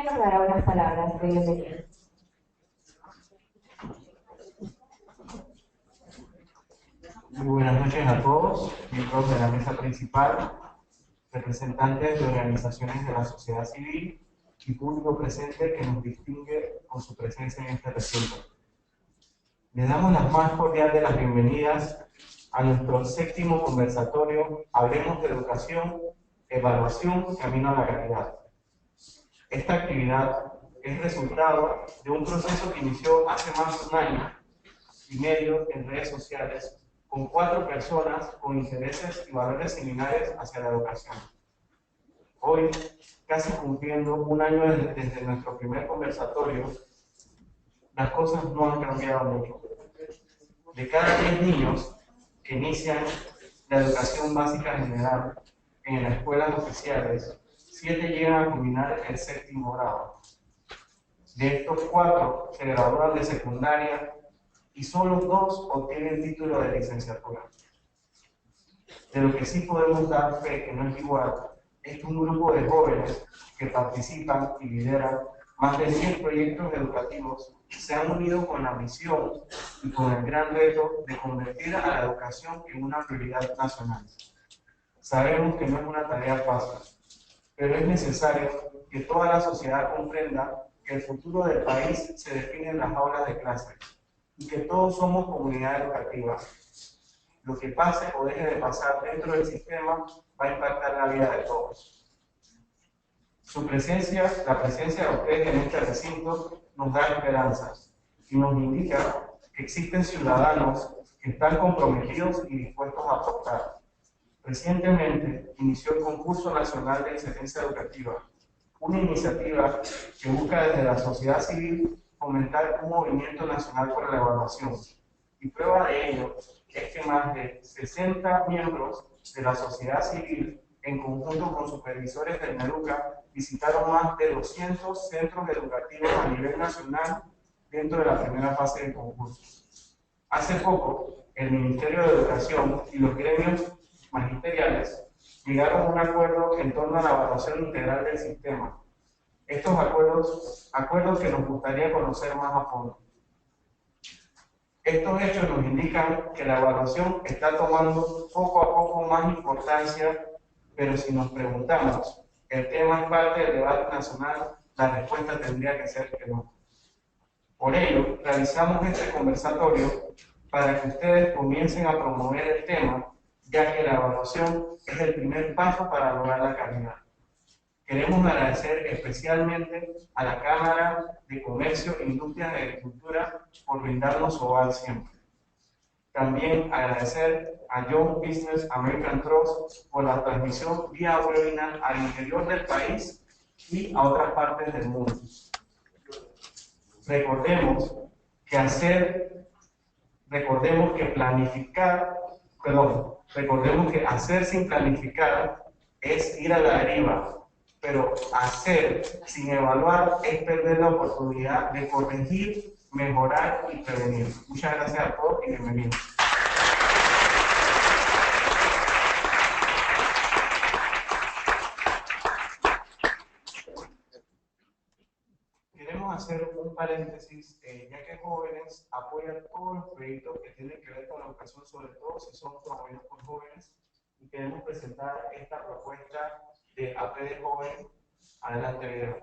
nos dará unas palabras de bienvenida. Muy buenas noches a todos, miembros de la mesa principal, representantes de organizaciones de la sociedad civil y público presente que nos distingue con su presencia en este recinto. Les damos las más cordiales de las bienvenidas a nuestro 7º conversatorio Hablemos de Educación, Evaluación, Camino a la Calidad. Esta actividad es resultado de un proceso que inició hace más de 1 año y medio en redes sociales con 4 personas con intereses y valores similares hacia la educación. Hoy, casi cumpliendo 1 año desde nuestro primer conversatorio, las cosas no han cambiado mucho. De cada 10 niños que inician la educación básica general en las escuelas oficiales, 7 llegan a culminar el 7º grado. De estos 4 se gradúan de secundaria y solo 2 obtienen título de licenciatura. De lo que sí podemos dar fe que no es igual es que un grupo de jóvenes que participan y lideran más de 100 proyectos educativos se han unido con la misión y con el gran reto de convertir a la educación en una prioridad nacional. Sabemos que no es una tarea fácil, pero es necesario que toda la sociedad comprenda que el futuro del país se define en las aulas de clase y que todos somos comunidad educativa. Lo que pase o deje de pasar dentro del sistema va a impactar la vida de todos. Su presencia, la presencia de ustedes en este recinto, nos da esperanzas y nos indica que existen ciudadanos que están comprometidos y dispuestos a aportar. Recientemente inició el Concurso Nacional de Excelencia Educativa, una iniciativa que busca desde la sociedad civil fomentar un movimiento nacional por la evaluación. Y prueba de ello es que más de 60 miembros de la sociedad civil, en conjunto con supervisores del MEDUCA, visitaron más de 200 centros educativos a nivel nacional dentro de la primera fase del concurso. Hace poco, el Ministerio de Educación y los gremios magisteriales llegaron a un acuerdo en torno a la evaluación integral del sistema. Estos acuerdos que nos gustaría conocer más a fondo. Estos hechos nos indican que la evaluación está tomando poco a poco más importancia, pero si nos preguntamos, ¿el tema es parte del debate nacional? La respuesta tendría que ser que no. Por ello, realizamos este conversatorio para que ustedes comiencen a promover el tema, ya que la evaluación es el primer paso para lograr la calidad. Queremos agradecer especialmente a la Cámara de Comercio, Industria y Agricultura por brindarnos su aval siempre. También agradecer a Young Business American Trust por la transmisión vía webinar al interior del país y a otras partes del mundo. Recordemos que hacer sin planificar es ir a la deriva, pero hacer sin evaluar es perder la oportunidad de corregir, mejorar y prevenir. Muchas gracias a todos y bienvenidos. Queremos hacer un paréntesis, ya que jóvenes apoyan todos los proyectos que tienen que ver con la educación, sobre todo si son promovidos por jóvenes, y queremos presentar esta propuesta de APD Joven. Adelante, video.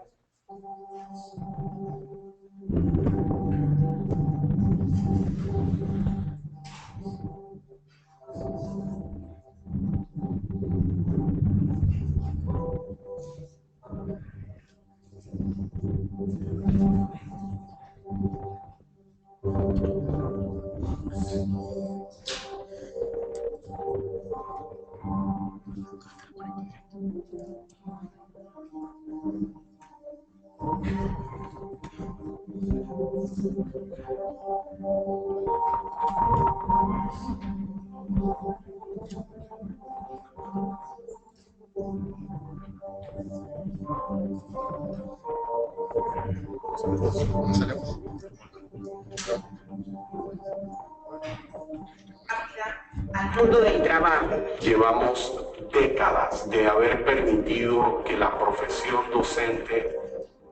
Al mundo del trabajo. Llevamos décadas de haber permitido que la profesión docente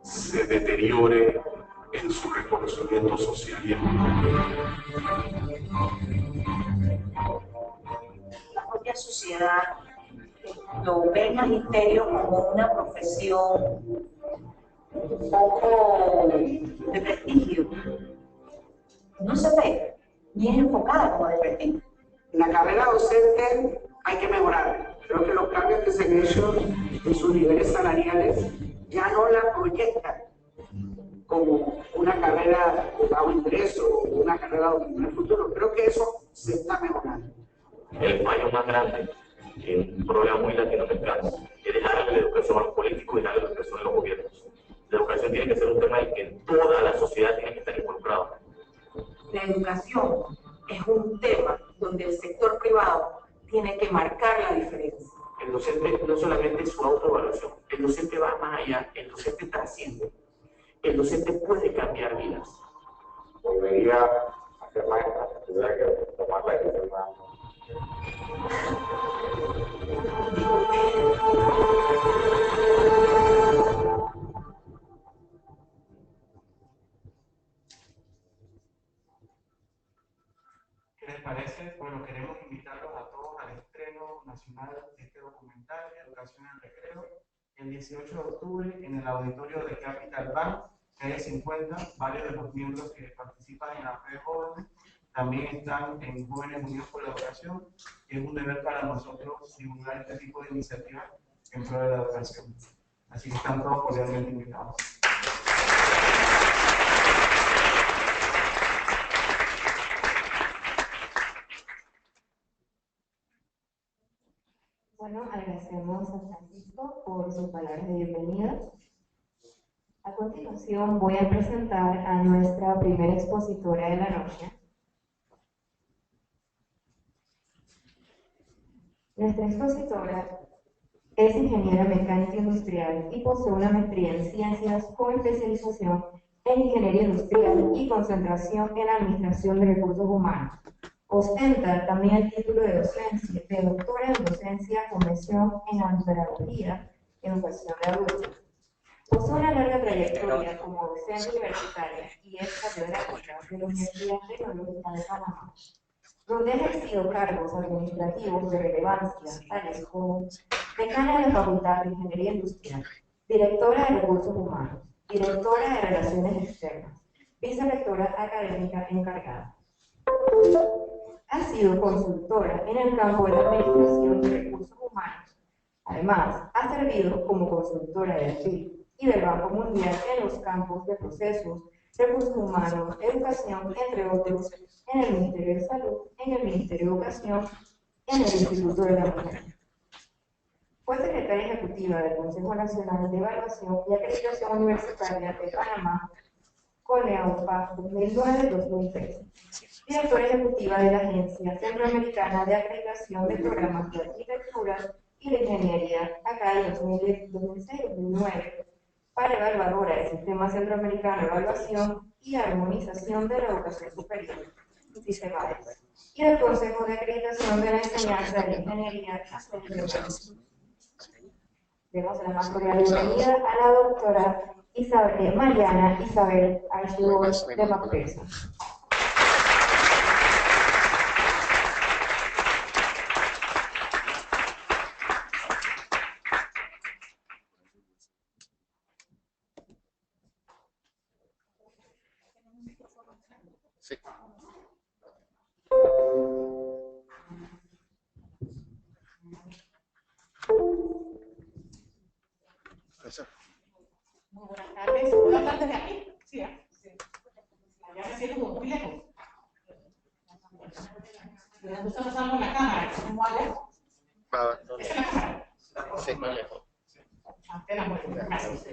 se deteriore en su reconocimiento social y económico. La propia sociedad lo ve el magisterio como una profesión un poco de prestigio. No se ve bien enfocada como de prestigio. La carrera docente hay que mejorar. Creo que los cambios que se han hecho en sus niveles salariales ya no la proyectan como una carrera de bajo ingreso o una carrera en el futuro. Creo que eso se está mejorando. El fallo más grande, un problema muy latinoamericano, es dejarle la educación a los políticos y darle la educación a los gobiernos. La educación tiene que ser un tema en el que toda la sociedad tiene que estar involucrada. La educación es un tema donde el sector privado tiene que marcar la diferencia. El docente no solamente es su autoevaluación, el docente va más allá, el docente trasciende, el docente puede cambiar vidas. Debería hacer maestra, tendría que tomar la decisión más. ¿Qué les parece? Bueno, queremos invitarlos a todos al estreno nacional de este documental, Educación en Recreo, el 18 de octubre en el auditorio de Capital Bank, calle 50. Varios de los miembros que participan en la Fe Joven también están en Jóvenes Unidos por la Educación, y es un deber para nosotros divulgar este tipo de iniciativas en pro de la educación. Así que están todos cordialmente invitados. Bueno, agradecemos a Francisco por sus palabras de bienvenida. A continuación voy a presentar a nuestra primera expositora de la noche. Nuestra expositora es ingeniera mecánica industrial y posee una maestría en ciencias con especialización en ingeniería industrial y concentración en administración de recursos humanos. Ostenta también el título de docencia, de doctora en docencia con mención en antropología, educación de adultos. Posee una larga trayectoria como docente universitaria y es catedrática de la Universidad Tecnológica de Panamá, donde ha ejercido cargos administrativos de relevancia, tales como decana de la Facultad de Ingeniería Industrial, directora de Recursos Humanos, directora de Relaciones Externas, vicerrectora académica encargada. Ha sido consultora en el campo de la administración de recursos humanos. Además, ha servido como consultora del BID y del Banco Mundial en los campos de procesos, recursos humanos, educación, entre otros, en el Ministerio de Salud, en el Ministerio de Educación, en el Instituto de la Mujer. Fue secretaria ejecutiva del Consejo Nacional de Evaluación y Acreditación Universitaria de Panamá, CONEAUPA 2009-2013. Directora ejecutiva de la Agencia Centroamericana de Acreditación de Programas de Arquitectura y de Ingeniería, acá en 2006-2009, para evaluadora del Sistema Centroamericano de Evaluación y Armonización de la Educación Superior, SISEMAES, y del Consejo de Acreditación de la Enseñanza de Ingeniería y Educación. Demos la más cordial bienvenida a la doctora Mariana Isabel Archibald de Macpherson. Sí. Eso. Muy buenas tardes. ¿Buenas tardes de aquí? Sí, sí. Allá me siento como muy lejos. Nosotros estamos en la cámara, ¿cómo algo? ¿Esa es la cámara? Sí, más lejos. Antena, gracias.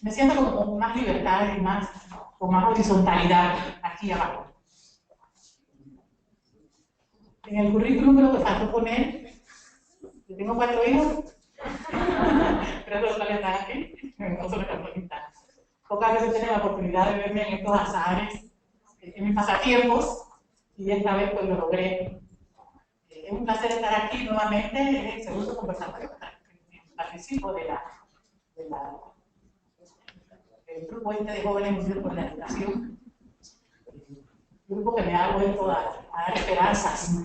Me siento como con más libertad y más, con más horizontalidad aquí abajo. En el currículum creo que faltó poner, yo tengo 4 hijos, pero no sale nada aquí, no solo la pregunta. Pocas veces tengo la oportunidad de verme en estos azares, en mis pasatiempos, y esta vez pues lo logré. Es un placer estar aquí nuevamente, es el segundo conversatorio que participo de la el grupo de jóvenes unidos por la educación, un grupo que me ha vuelto a dar esperanzas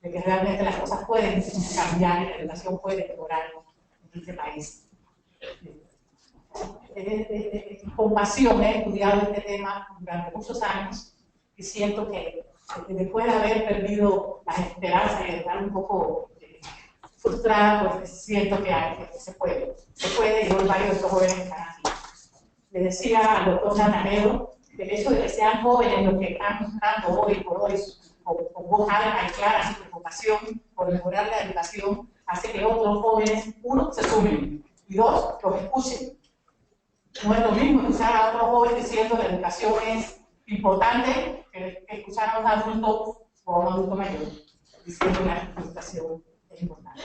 de que realmente las cosas pueden cambiar y la educación puede mejorar en este país. Con pasión he estudiado este tema durante muchos años y siento que después de haber perdido las esperanzas y de estar un poco frustrada, pues siento que se puede y hoy varios de estos jóvenes están aquí. Le decía al doctor Natanero que el hecho de que sean jóvenes los que están buscando hoy por hoy con voz alta y clara su preocupación por mejorar la educación hace que otros jóvenes, uno, se sumen y dos, los escuchen. No es lo mismo escuchar a otros jóvenes diciendo que la educación es importante que escuchar a un adulto o a un adulto mayor diciendo que la educación es importante.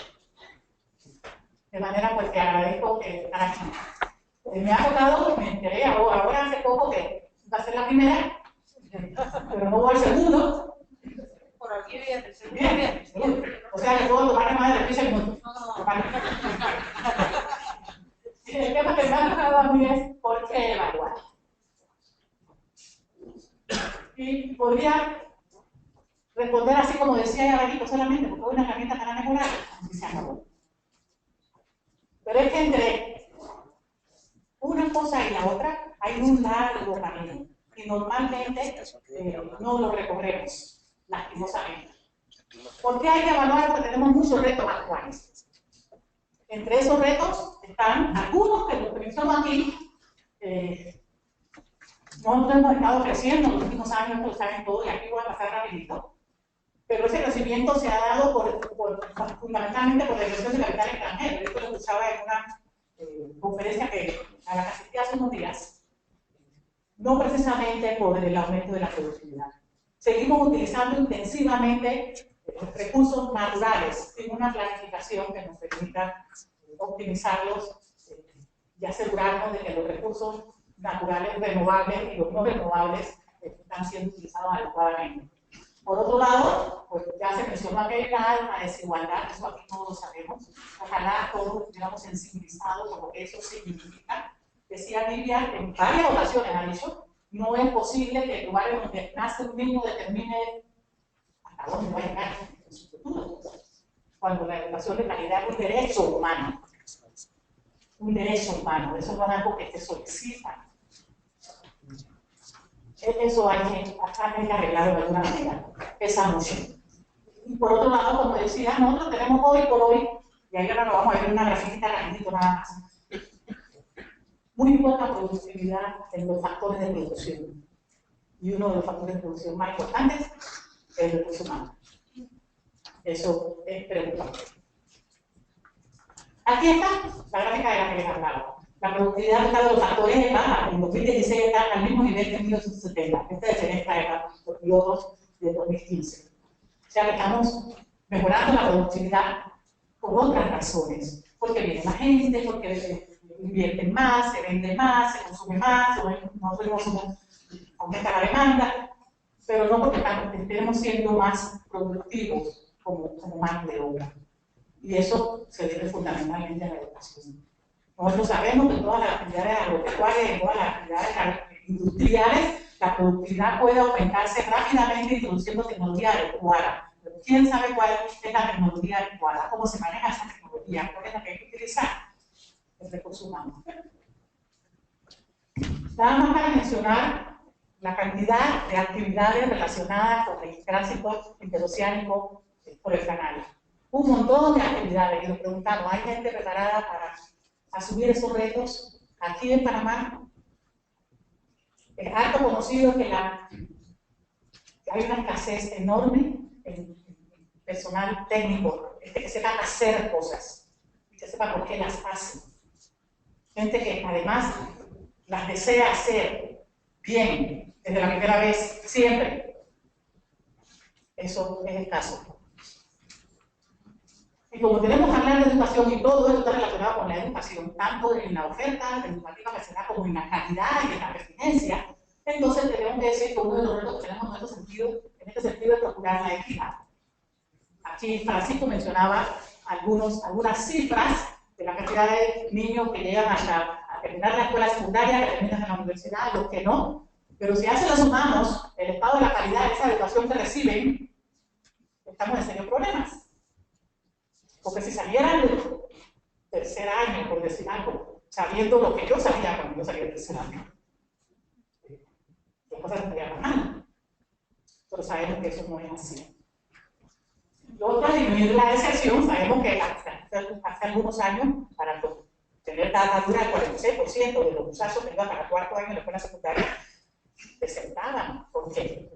De manera pues que agradezco estar aquí. Me ha tocado, me enteré ahora hace poco que va a ser la primera, pero no voy al segundo. Por aquí viene. Bien. O sea que todos los van a más de 15 minutos. El tema que me ha tocado a mí es por qué evaluar. Y podría responder así como decía Yabarito, solamente porque es una herramienta para mejorar, así se acabó. Pero es que entre una cosa y la otra hay un largo camino y normalmente no lo recorremos, lastimosamente. ¿Por qué hay que evaluar? Porque tenemos muchos retos actuales. Entre esos retos están algunos que los que estamos aquí. Nosotros hemos estado creciendo en los últimos años, lo saben todos, y aquí voy a pasar rapidito. Pero ese crecimiento se ha dado fundamentalmente por la inversión de capital extranjero. Esto lo escuchaba en una conferencia a la que asistí hace unos días. No precisamente por el aumento de la productividad. Seguimos utilizando intensivamente recursos naturales sin una planificación que nos permita optimizarlos y asegurarnos de que los recursos naturales renovables y los no renovables están siendo utilizados adecuadamente. Por otro lado, pues ya se mencionó aquella la desigualdad, eso aquí todos lo sabemos. Ojalá todos estuviéramos sensibilizados con lo que eso significa. Decía Lidia, en varias ocasiones ha dicho, no es posible que el lugar donde nace un niño determine hasta dónde va a llegar en su futuro. Cuando la educación de calidad es un derecho humano. Un derecho humano, eso no es algo que se solicita. Eso hay que arreglarlo de alguna manera, esa noción. Y por otro lado, como decía, nosotros tenemos hoy por hoy, y ahí ahora lo vamos a ver en una grafiquita rapidito nada más, muy poca productividad en los factores de producción. Y uno de los factores de producción más importantes es el recurso humano. Eso es preocupante. Aquí está la gráfica de la que les hablaba. La productividad de los factores es baja. En 2016 está al mismo nivel que en 1970. Esta es en esta época, y otros de 2015. O sea que estamos mejorando la productividad por otras razones. Porque viene más gente, porque invierten más, se vende más, se consume más, nosotros aumenta la demanda, pero no porque estemos siendo más productivos como mano de obra. Y eso se debe fundamentalmente a la educación. Nosotros sabemos que todas las actividades agropecuarias y todas las actividades industriales, la productividad puede aumentarse rápidamente introduciendo tecnología adecuada. Pero ¿quién sabe cuál es la tecnología adecuada? ¿Cómo se maneja esa tecnología? ¿Cuál es la que hay que utilizar? El recurso humano. Nada más para mencionar la cantidad de actividades relacionadas con el tránsito interoceánico por el canal. Un montón de actividades, y nos preguntamos, ¿hay gente preparada para asumir esos retos? Aquí en Panamá es harto conocido que hay una escasez enorme en personal técnico, que sepa hacer cosas, que sepa por qué las hace. Gente que además las desea hacer bien, desde la primera vez, siempre. Eso es el caso. Y como queremos hablar de educación y todo esto está relacionado con la educación, tanto en la oferta educativa que se da como en la calidad y en la pertinencia, entonces tenemos que decir que uno de los retos que tenemos en este sentido es procurar la equidad. Aquí Francisco mencionaba algunas cifras de la cantidad de niños que llegan hasta a terminar la escuela secundaria, que terminan en la universidad, los que no. Pero si a eso le sumamos el estado de la calidad de esa educación que reciben, estamos en serios problemas. Porque si salieran del tercer año, por decir algo, sabiendo lo que yo sabía cuando yo salí del tercer año, las cosas estarían mal. Pero sabemos que eso no es así. Luego, para disminuir la deserción, sabemos que hace algunos años, para tener la altura del 46% de los muchachos que iban para cuarto año en la escuela secundaria, desertaban. ¿Por qué?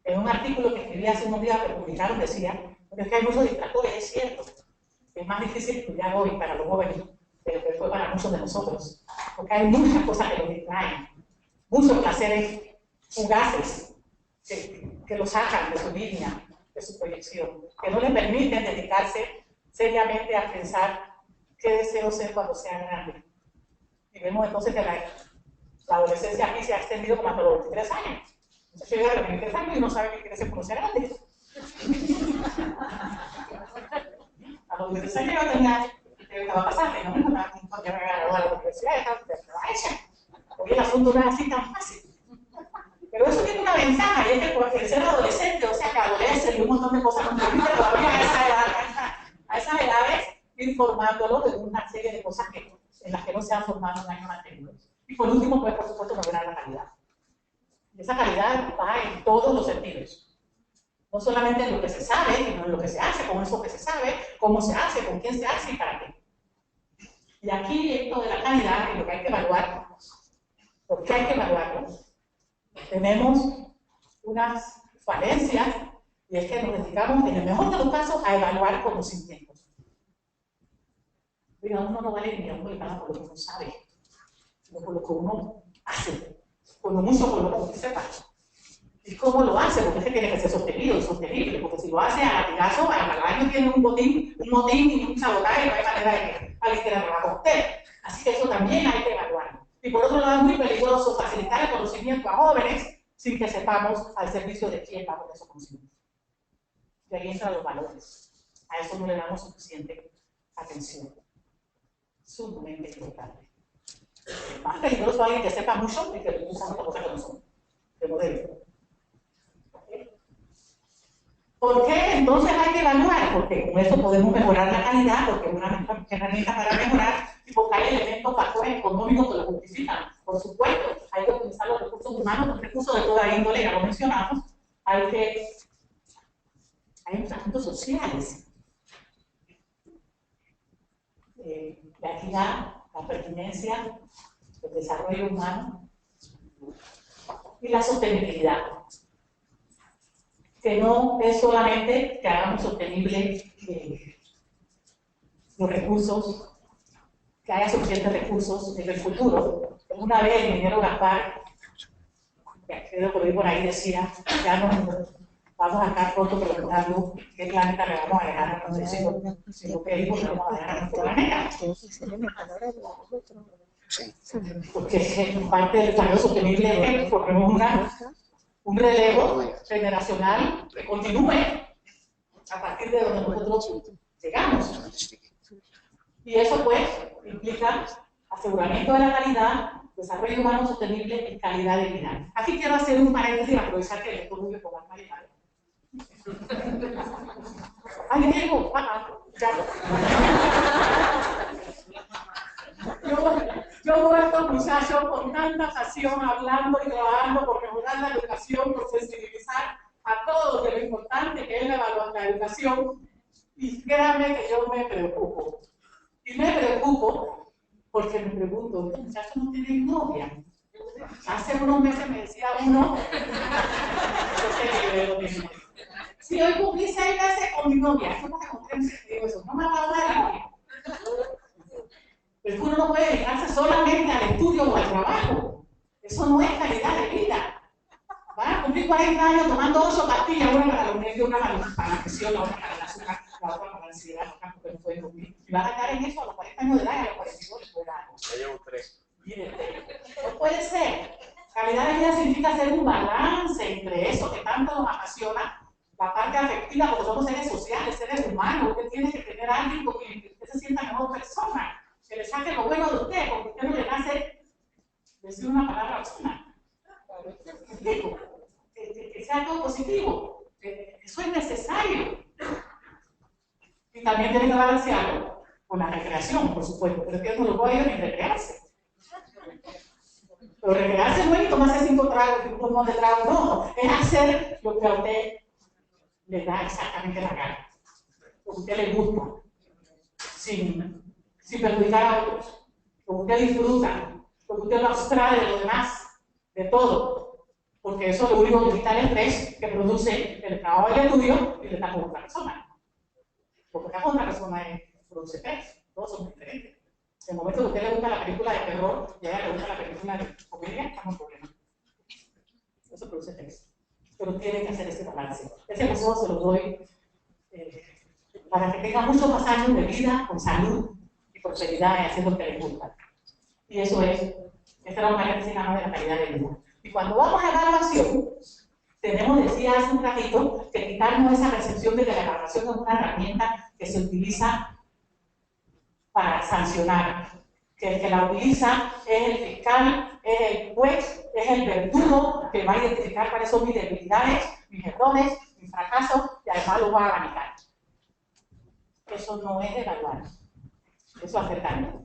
En un artículo que escribí hace unos días que publicaron decía, porque es que hay muchos distractores, es cierto. Es más difícil estudiar hoy para los jóvenes de lo que fue para muchos de nosotros. Porque hay muchas cosas que los distraen, muchos placeres fugaces que los sacan de su línea, de su proyección, que no les permiten dedicarse seriamente a pensar qué deseo ser cuando sea grande. Y vemos entonces que la adolescencia aquí se ha extendido como hasta los 23 años. Entonces llega a los 23 años y no sabe qué quiere ser cuando sea grande. A los 23 años yo tenía, ¿qué va a pasar? Ya me gradué de la universidad, ya estaba hecha. Porque el asunto no es así tan fácil. Pero eso tiene una ventaja, y es que el ser adolescente, o sea, que adolescente y un montón de cosas, nos permite todavía a esas edades ir formándolo de una serie de cosas en las que no se han formado en años anteriores. Y por último, pues, por supuesto, mejorar la calidad. Y esa calidad va en todos los sentidos. No solamente en lo que se sabe, sino en lo que se hace, con eso que se sabe, cómo se hace, con quién se hace y para qué. Y aquí, esto de la calidad, es lo que hay que evaluar. ¿Por qué hay que evaluarlo? Tenemos unas falencias, y es que nos dedicamos, en el mejor de los casos, a evaluar conocimientos. Pero uno no vale ni un bolígrafo por lo que uno sabe, sino por lo que uno hace, por lo mucho por lo que sepa. ¿Y cómo lo hace? Porque es que tiene que ser sostenido y sostenible, porque si lo hace a latigazo, al año tiene un motín y un sabotaje, no hay manera de que alguien quiera trabajar con usted. Así que eso también hay que evaluarlo. Y por otro lado, es muy peligroso facilitar el conocimiento a jóvenes sin que sepamos al servicio de quién va con esos conocimientos. Y ahí entran los valores. A eso no le damos suficiente atención. Sumamente importante. Más peligroso es alguien que sepa mucho y que le usa muchas cosas que no son. De modelo. ¿Por qué entonces hay que evaluar? Porque con eso podemos mejorar la calidad, porque es una herramienta para mejorar, y porque hay elementos, factores económicos que lo justifican. Por supuesto, hay que utilizar los recursos humanos, los recursos de toda índole, ya lo mencionamos. Hay asuntos sociales. La equidad, la pertinencia, el desarrollo humano y la sostenibilidad. Que no es solamente que hagamos sostenible los recursos, que haya suficientes recursos en el futuro. Una vez el ingeniero Gaspar, que creo que lo vi por ahí, decía, ya no vamos a estar pronto preguntando qué planeta le vamos a dejar a nuestros hijos, sino qué hijos le vamos a dejar a nuestro planeta. Porque en parte del desarrollo sostenible es porque un relevo generacional que continúe a partir de donde nosotros llegamos. Y eso pues implica aseguramiento de la calidad, desarrollo humano sostenible y calidad de vida. Aquí quiero hacer un paréntesis y aprovechar que el lector Rubio con alma y tal. ¡Ay, Diego! Yo he vuelto, muchachos, con tanta pasión, hablando y trabajando por mejorar la educación, por sensibilizar a todos de lo importante que es la educación. Y créanme que yo me preocupo. Y me preocupo porque me pregunto, ¿estos muchachos no tienen novia? Hace unos meses me decía uno, si hoy cumplí 6 meses con mi novia, ¿cómo se comprende? Digo, eso no me va a dar la novia. Pero uno no puede dedicarse solamente al estudio o al trabajo. Eso no es calidad de vida. Van a cumplir 40 años tomando 8 pastillas, una para los nervios, una para la presión, la otra para el azúcar, la otra para la ansiedad, la otra porque no pueden dormir. Y van a estar en eso a los 40 años de edad y a los 42 les puede dar. Ya llevo 3. No puede ser. Calidad de vida significa hacer un balance entre eso que tanto nos apasiona, la parte afectiva, porque somos seres sociales, seres humanos. Usted tiene que tener a alguien con quien usted se sienta mejor persona. que le saque lo bueno de usted, porque usted no le hace decir una palabra obscena. Digo, que sea todo positivo, que eso es necesario. Y también tiene que balancearlo con la recreación, por supuesto, pero es que no lo puede ir ni recrearse. Pero recrearse no es tomarse 5 tragos y un pulmón de trago, no, es hacer lo que a usted le da exactamente la gana, lo que a usted le gusta, sin perjudicar a otros, lo que usted disfruta, lo que usted lo abstrae de lo demás, de todo, porque eso es lo único que quita el estrés que produce el trabajo del estudio y le da con otra persona. Porque cada otra persona produce estrés, todos somos diferentes. En el momento que a usted le gusta la película de terror y a ella le gusta la película de comedia, estamos en problema. Eso produce estrés. Pero tienen que hacer ese balance. Ese consejo se lo doy para que tengan muchos más años de vida con salud y prosperidad y haciendo lo que les gusta. Y eso es, esta es la manera que se llama de la calidad de vida. Y cuando vamos a evaluación, tenemos, decía hace un ratito, que quitarnos esa percepción de que la evaluación es una herramienta que se utiliza para sancionar, que el que la utiliza es el fiscal, es el juez, es el verdugo que va a identificar cuáles son mis debilidades, mis errores, mis fracasos y además lo va a abanicar. Eso no es evaluar, eso hace daño.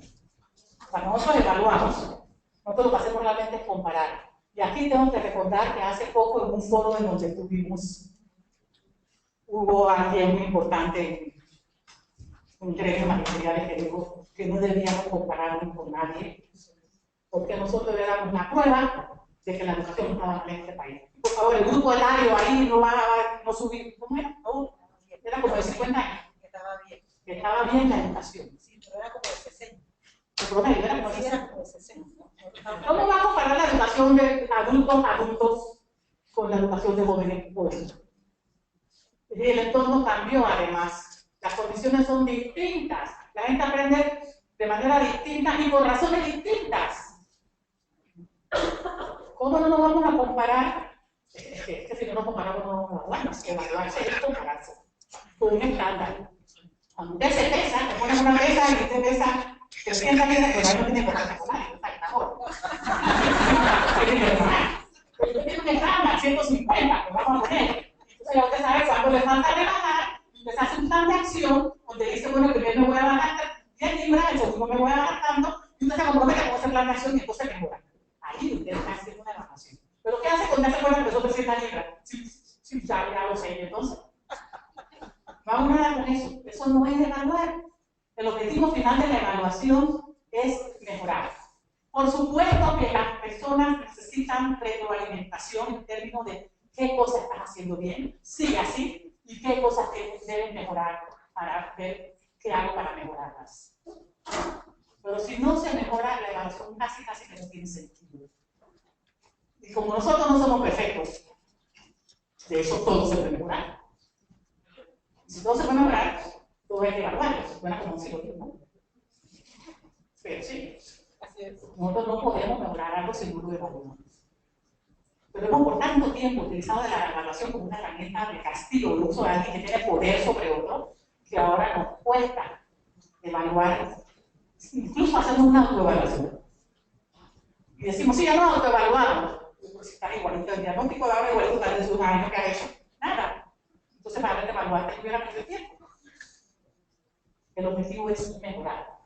Cuando nosotros evaluamos, nosotros lo que hacemos realmente es comparar. Y aquí tengo que recordar que hace poco en un foro en donde hubo alguien muy importante, un gremio magisterial que dijo que no debíamos compararnos con nadie, porque nosotros éramos una prueba de que la educación no estaba mal en este país. Por favor, el grupo etario ahí no va a no subir, ¿cómo era? No, era como de 50 años. Que estaba bien la educación. Sí, pero era como de 60. Pero bueno, era como de 60. ¿Cómo va a comparar la educación de adultos con la educación de jóvenes jóvenes? Y el entorno cambió además. Las condiciones son distintas. La gente aprende de manera distinta y por razones distintas. ¿Cómo no nos vamos a comparar? Es que si no nos comparamos, no nos vamos a evaluarse es compararse con un estándar. Cuando usted se pesa, te pones una pesa y usted pesa 300 libras, pero ahí no tiene correcta con nadie, está mejor. Usted tiene un estándar, 150, que vamos a poner. Entonces ya usted sabe cuándo le falta rebajar, usted hace un plan de acción donde dice, bueno, primero me voy a bajar 10 libras, el segundo me voy a bajar tanto, y usted se compromete con ese plan de acción y entonces mejora. Ahí usted está haciendo una evaluación. Pero ¿qué hace cuando ya se acuerda que son 300 libras? Sí, ya lo sé, entonces. Vamos a dar con eso. Eso no es evaluar. El objetivo final de la evaluación es mejorar. Por supuesto que las personas necesitan retroalimentación en términos de qué cosas están haciendo bien, sigue así, y qué cosas deben mejorar para ver qué hago para mejorarlas. Pero si no se mejora, la evaluación casi que no tiene sentido. Y como nosotros no somos perfectos, de eso todo se puede mejorar. Si todo se puede mejorar, todo hay que evaluarlo. Suena como un silogismo. Pero sí, nosotros no podemos mejorar algo si no lo evaluamos. Pero hemos por tanto tiempo utilizado la evaluación como una herramienta de castigo, de uso de alguien que tiene poder sobre otro, que ahora nos cuesta evaluar, incluso hacemos una autoevaluación. Y decimos, sí, ya nos autoevaluamos. Pues está igualito, el diagnóstico de ahora igualito tal vez de un año que ha hecho. Nada. Entonces, para verte evaluar, te hubiera perdido tiempo. El objetivo es mejorar.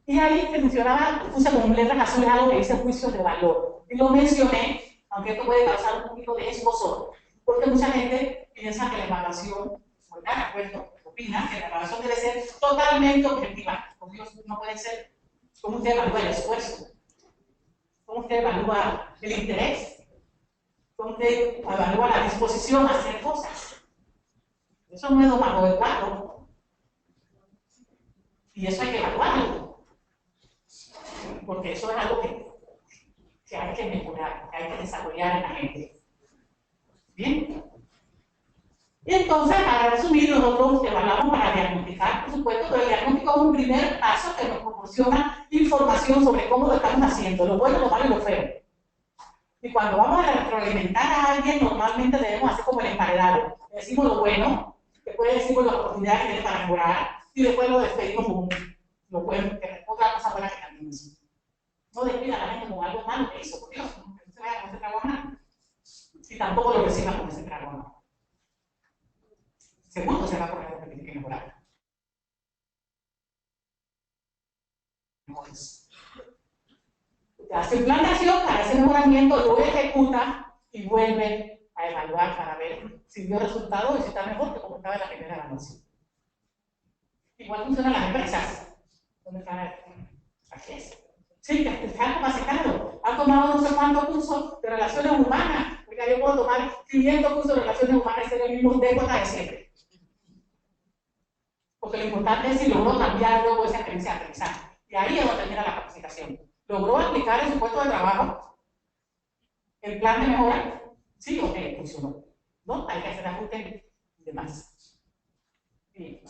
Y ahí te mencionaba, puse con letras azules algo que dice juicios de valor. Y lo mencioné, aunque esto puede causar un poquito de escozor, porque mucha gente piensa que la evaluación, o está de acuerdo, opina que la evaluación debe ser totalmente objetiva. Conmigo no puede ser cómo usted evalúa el esfuerzo, cómo usted evalúa el interés, cómo usted evalúa la disposición a hacer cosas. Eso no es 2 más 2 es 4. Y eso hay que evaluarlo. Porque eso es algo que hay que mejorar, que hay que desarrollar en la gente. Bien. Y entonces, para resumir, nosotros evaluamos para diagnosticar, por supuesto, pero el diagnóstico es un primer paso que nos proporciona información sobre cómo lo estamos haciendo, lo bueno, lo malo y lo feo. Y cuando vamos a retroalimentar a alguien, normalmente debemos hacer como el emparedado. Le decimos lo bueno, después decimos las oportunidades que tiene para mejorar, y después lo despedimos como lo pueden tener otra cosa buena que también hizo. No despida a la gente con algo malo que hizo, por Dios, no se vaya con ese trago a mano. Y tampoco lo reciba con ese trago a mano. Segundo, se va a poner lo que tiene que mejorar. Hace un plan de acción para ese mejoramiento, lo ejecuta y vuelve a evaluar para ver si dio resultado y si está mejor que como estaba en la primera evaluación. Igual funcionan las empresas. ¿Dónde están? Aquí es. Sí, que es algo más caro. Ha tomado no sé cuántos cursos de relaciones humanas. Oiga, yo puedo tomar 500 cursos de relaciones humanas y ser el mismo décota de siempre. Porque lo importante es si logró cambiar luego esa experiencia de aprendizaje. Y ahí es donde termina la capacitación. ¿Logró aplicar en su puesto de trabajo el plan de mejora? Sí, ok, funcionó. ¿No? Hay que hacer ajuste y demás. Bien.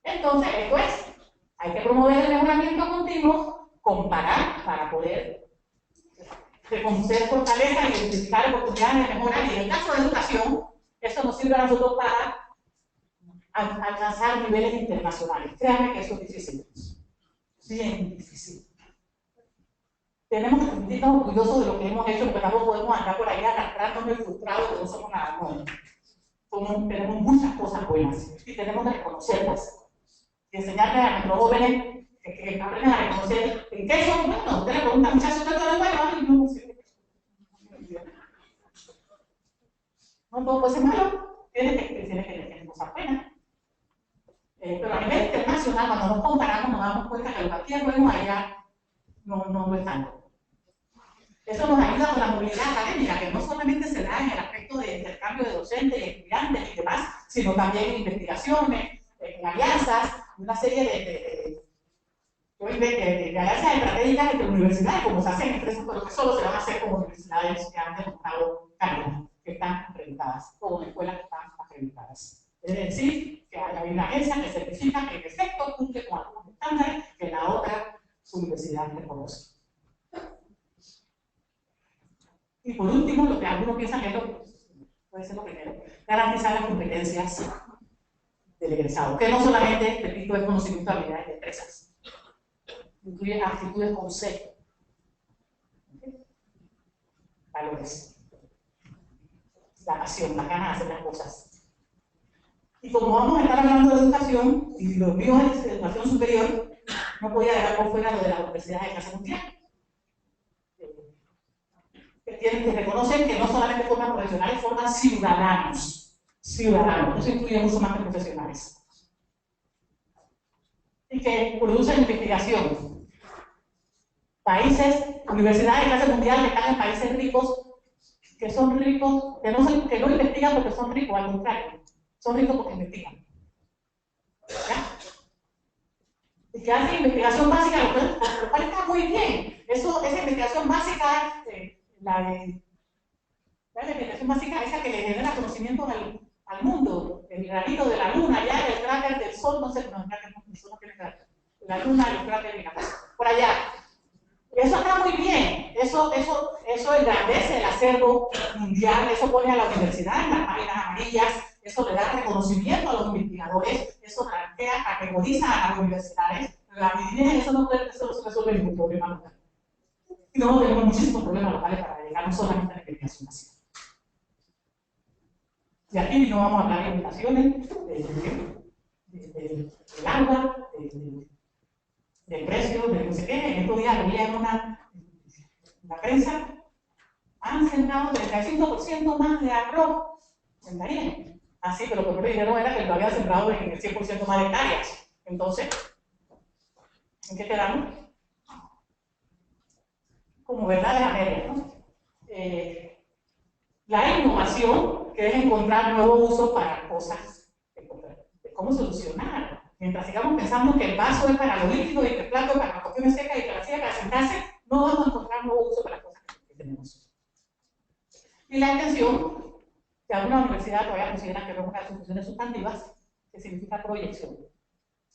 Entonces, esto es, hay que promover el mejoramiento continuo, comparar para poder reconocer fortalezas y identificar oportunidades de mejora. Y en el caso de educación, eso nos sirve a nosotros para alcanzar niveles internacionales. Créanme que eso es difícil. Bien difícil. Tenemos que sentirnos orgullosos de lo que hemos hecho, porque tampoco podemos andar por ahí arrastrándonos y frustrados que no somos nada. No. Tenemos muchas cosas buenas y tenemos que reconocerlas. Y enseñarle a nuestros jóvenes que aprendan a reconocer en qué son buenos. Usted le pregunta a muchachos, ¿usted todo es bueno? Y no, no todo puede ser malo. Tiene que tener cosas buenas. Pero a nivel internacional, cuando nos comparamos, nos damos cuenta que lo que aquí es bueno allá no es tanto. Eso nos ayuda con la movilidad académica, que no solamente se da en el aspecto de intercambio de docentes y estudiantes y demás, sino también en investigaciones, en alianzas, una serie de alianzas estratégicas entre universidades, como se hacen empresas, pero que solo se van a hacer con universidades que han demostrado calidad, que están acreditadas, o con escuelas que están acreditadas. Es decir, que hay una agencia que certifica que en efecto cumple con algunos estándares que la otra universidad reconoce. Y por último, lo que algunos piensan que puede ser lo primero, garantizar las competencias del egresado, que no solamente, repito, es conocimiento de habilidades de empresas, incluye actitudes con C, valores, la pasión, las ganas de hacer las cosas. Y como vamos a estar hablando de educación, y lo mío es educación superior, no podía dejar por fuera lo de las universidades de clase mundial. Que reconocen que no solamente forman profesionales, forman ciudadanos. Ciudadanos, eso incluye mucho más que profesionales. Y que producen investigación. Países, universidades de clase mundial que están en países ricos, que son ricos, que no investigan porque son ricos, al contrario, son ricos porque investigan. ¿Ya? Y que hacen investigación básica, lo cual está muy bien. Esa investigación básica, la investigación básica, esa que le genera conocimiento al mundo, el granito de la luna, ya el cráter del sol, no sé, no, el cráter del sol no tiene cráter. La luna, el cráter de la casa, por allá. Eso está muy bien, eso engrandece el acervo mundial, eso pone a la universidad en las páginas amarillas, eso le da reconocimiento a los investigadores, eso categoriza a las universidades. La medida eso no se resuelve ningún problema local. Y luego tenemos muchísimos problemas locales para llegar no solamente a la investigación nacional. Y aquí no vamos a hablar de limitaciones, del agua, del precio, de no sé qué. En estos días leía en la prensa, han sembrado 35% más de arroz en Darien. Así, pero lo que me dijeron era que lo habían sembrado en el 100% más de hectáreas. Entonces, ¿en qué quedamos? Como verdades a medias, ¿no? La innovación, que es encontrar nuevos usos para cosas, de cómo solucionar. Mientras sigamos pensando que el vaso es para los líquidos y que el plato es para las cuestiones secas y que la silla para sentarse, no vamos a encontrar nuevos usos para las cosas que tenemos. Y la intención, que algunas universidades todavía consideran que no es una de sus funciones sustantivas, que significa proyección,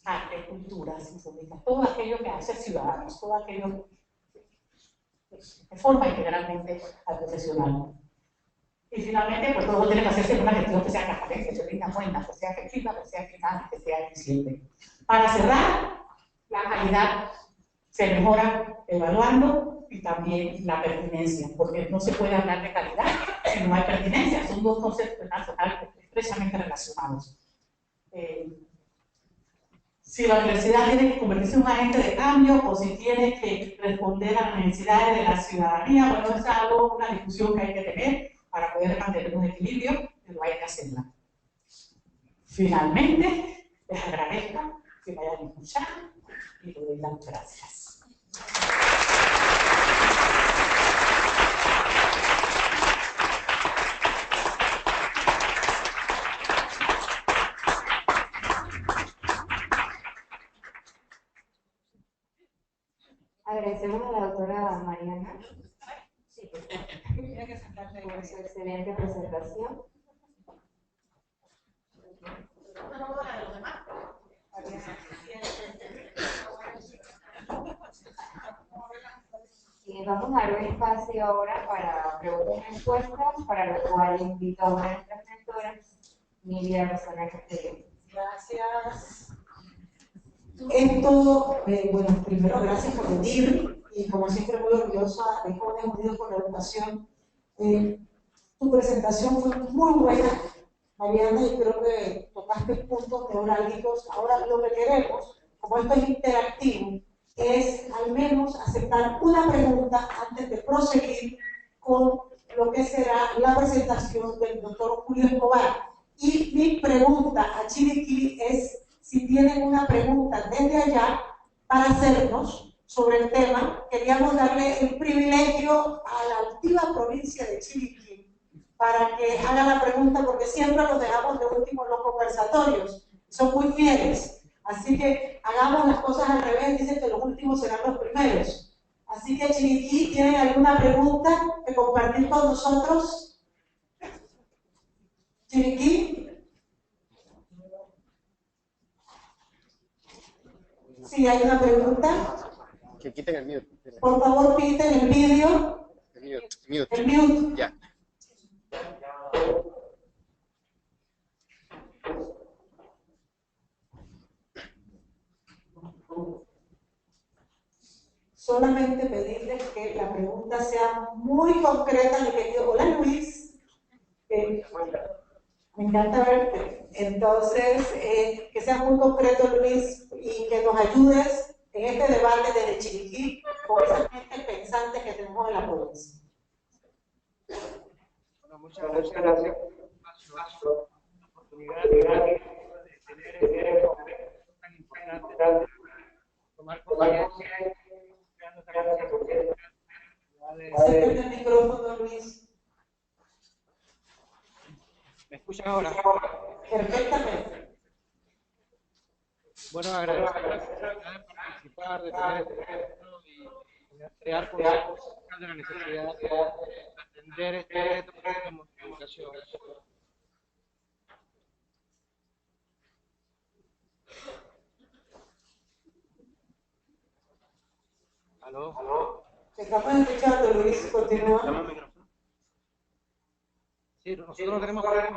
arte, cultura, sinfónica, todo aquello que hace ciudadanos, todo aquello que forma integralmente al profesional. Y finalmente, pues todo tiene que hacerse en una gestión que sea transparente, que tenga cuenta, que sea efectiva, que sea eficaz, que sea eficiente. Para cerrar, la calidad se mejora evaluando y también la pertinencia, porque no se puede hablar de calidad si no hay pertinencia. Son dos conceptos estrechamente relacionados. Si la universidad tiene que convertirse en un agente de cambio o si tiene que responder a las necesidades de la ciudadanía, bueno, es algo, una discusión que hay que tener para poder mantener un equilibrio, pero hay que hacerla. Finalmente, les agradezco que me hayan escuchado y les doy las gracias. Agradecemos a la doctora Mariana por su excelente presentación. Y vamos a dar un espacio ahora para preguntas y respuestas, para lo cual invito a una de nuestras mentoras, Nidia Rosana Castellón. Gracias. Esto, bueno, primero gracias por venir y como siempre muy orgullosa de Jóvenes Unidos por la Educación. Tu presentación fue muy buena, Mariana, y creo que tocaste puntos neurálgicos. Ahora lo que queremos, como esto es interactivo, es al menos aceptar una pregunta antes de proseguir con lo que será la presentación del doctor Julio Escobar. Y mi pregunta a Chiriquí es si tienen una pregunta desde allá para hacernos sobre el tema. Queríamos darle el privilegio a la altiva provincia de Chiriquí para que haga la pregunta, porque siempre los dejamos de último en los conversatorios. Son muy fieles. Así que hagamos las cosas al revés, dicen que los últimos serán los primeros. Así que Chiriquí, ¿tienen alguna pregunta que compartir con nosotros? Chiriquí. Sí, hay una pregunta. Que quiten el mute. Por favor, quiten el vídeo. El mute. El mute. Ya. Solamente pedirles que la pregunta sea muy concreta, mi querido. Hola, Luis. Me encanta verte. Entonces, que sea muy concreto, Luis, y que nos ayudes en este debate desde Chiriquí con esa gente pensante que tenemos en la provincia. Bueno, muchas gracias por la oportunidad de tener esto tan importante, tomar conciencia. Acércate el micrófono, Luis. ¿Me escuchan ahora? Perfectamente. Bueno, agradecer de participar, de tener este evento y crear conciencia de la necesidad de atender este reto de comunicación. ¿Aló? Te estamos escuchando, Luis. Continúa. ¿Llama el micrófono? Sí, nosotros no tenemos que hablar.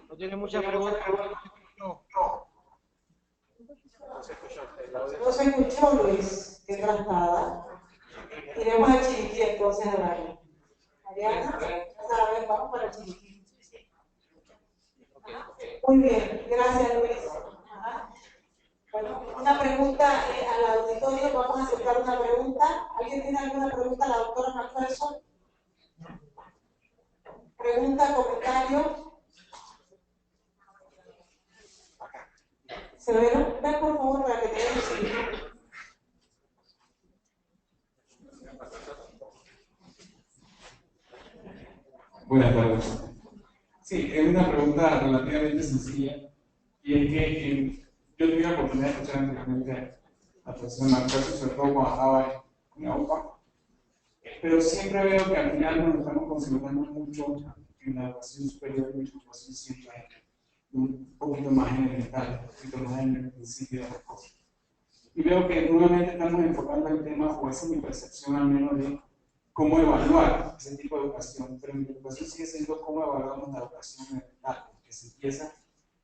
No tiene muchas preguntas. No. No se escuchó, Luis. Qué traslada. Iremos a Chiriquí entonces a darle. Mariana, ya sabes, vamos para Chiriquí. Muy bien, gracias, Luis. Ajá. Bueno, una pregunta al auditorio, vamos a aceptar una pregunta. ¿Alguien tiene alguna pregunta a la doctora Macpherson? ¿Pregunta, comentario? Severo, ven por favor para que te den el. Buenas tardes. Sí, es una pregunta relativamente sencilla, y es que yo tuve la oportunidad de escuchar anteriormente a la profesora Macpherson, sobre todo cuando estaba en Europa, pero siempre veo que al final nos estamos concentrando mucho en la educación superior y en la educación siempre un poquito más en el mental, un poquito más en el principio de las cosas. Y veo que nuevamente estamos enfocando el tema, o esa es mi percepción al menos, de cómo evaluar ese tipo de educación, pero mi educación sigue siendo cómo evaluamos la educación mental, que se empieza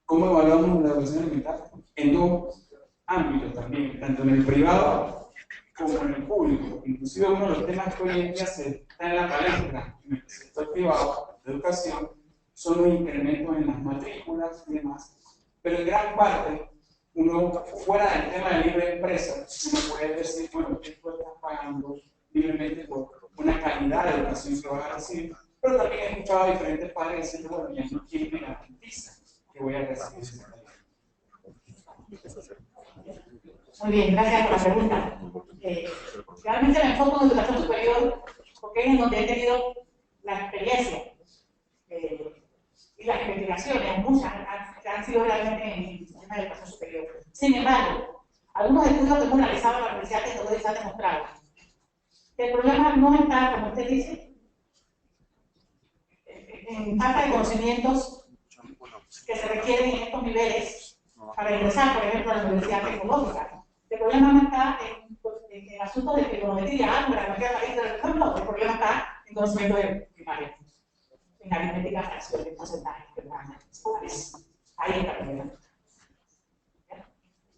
¿Cómo evaluamos la educación ambiental? En dos ámbitos también, tanto en el privado como en el público. Inclusive uno de los temas que hoy en día se está en la palestra en el sector privado de educación son los incrementos en las matrículas y demás. Pero en gran parte, uno fuera del tema de libre empresa, uno puede decir, bueno, tú estás pagando libremente por una calidad de educación que vas a recibir, pero también he escuchado a diferentes padres diciendo, bueno, ya no quién me garantiza que voy a recibir esa calidad. Muy bien, gracias por la pregunta. Realmente me enfoco en educación superior porque es en donde he tenido la experiencia y las investigaciones, muchas han sido realmente en el sistema de educación superior. Sin embargo, algunos estudios que hemos realizado en la Universidad Tecnológica han demostrado que el problema no está, como usted dice, en falta de conocimientos que se requieren en estos niveles para ingresar, por ejemplo, a la Universidad Tecnológica. El problema no está en el asunto de trigonometría, álgebra, matemáticas, no, el problema está en conocimiento de primaria, en aritmética, fracciones, porcentajes, permanentes. Ahí está el problema.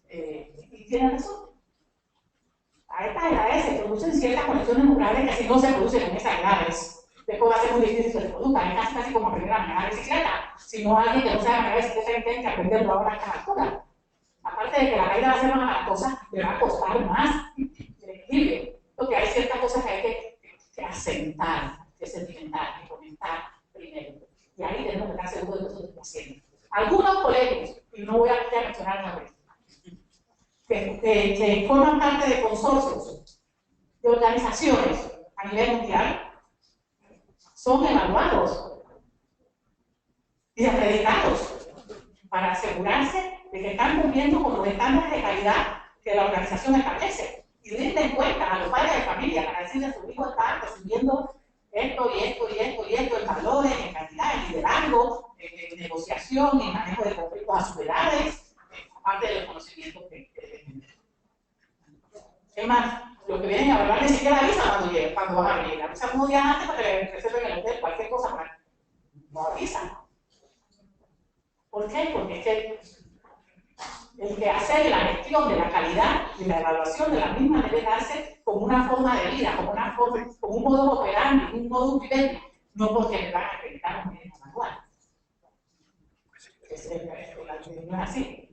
Y tiene razón. A estas edades se producen ciertas conexiones neurales que si no se producen en esas edades, después va a ser muy difícil que se produzcan. Es casi como aprender a manejar bicicleta. Si no alguien que no sabe manejar bicicleta tiene que aprenderlo ahora a esta altura. Aparte de que la caída va a ser más latosa, le va a costar más el equilibrio. Porque hay ciertas cosas que hay que asentar, que sedimentar, que comentar primero. Y ahí tenemos que estar seguros de que eso lo estamos haciendo. Algunos colegios, y no voy a mencionar nombres, que forman parte de consorcios, de organizaciones a nivel mundial, son evaluados y acreditados para asegurarse de que están cumpliendo con los estándares de calidad que la organización establece y rinden cuenta a los padres de familia para decirles a su hijo está recibiendo esto y esto y esto y esto en valores, en cantidad, en liderazgo, en negociación, en manejo de conflictos a sus edades, aparte de los conocimientos que es más, los que vienen a evaluar ni siquiera avisan cuando van a venir. Avisan unos días antes para que les reserven el hotel, cualquier cosa, no avisan. ¿Por qué? Porque es que el que hace la gestión de la calidad y la evaluación de la misma debe darse como una forma de vida, como un modo operandi, un modo vivendi, no porque le van a acreditar un mínimo manual. No es así.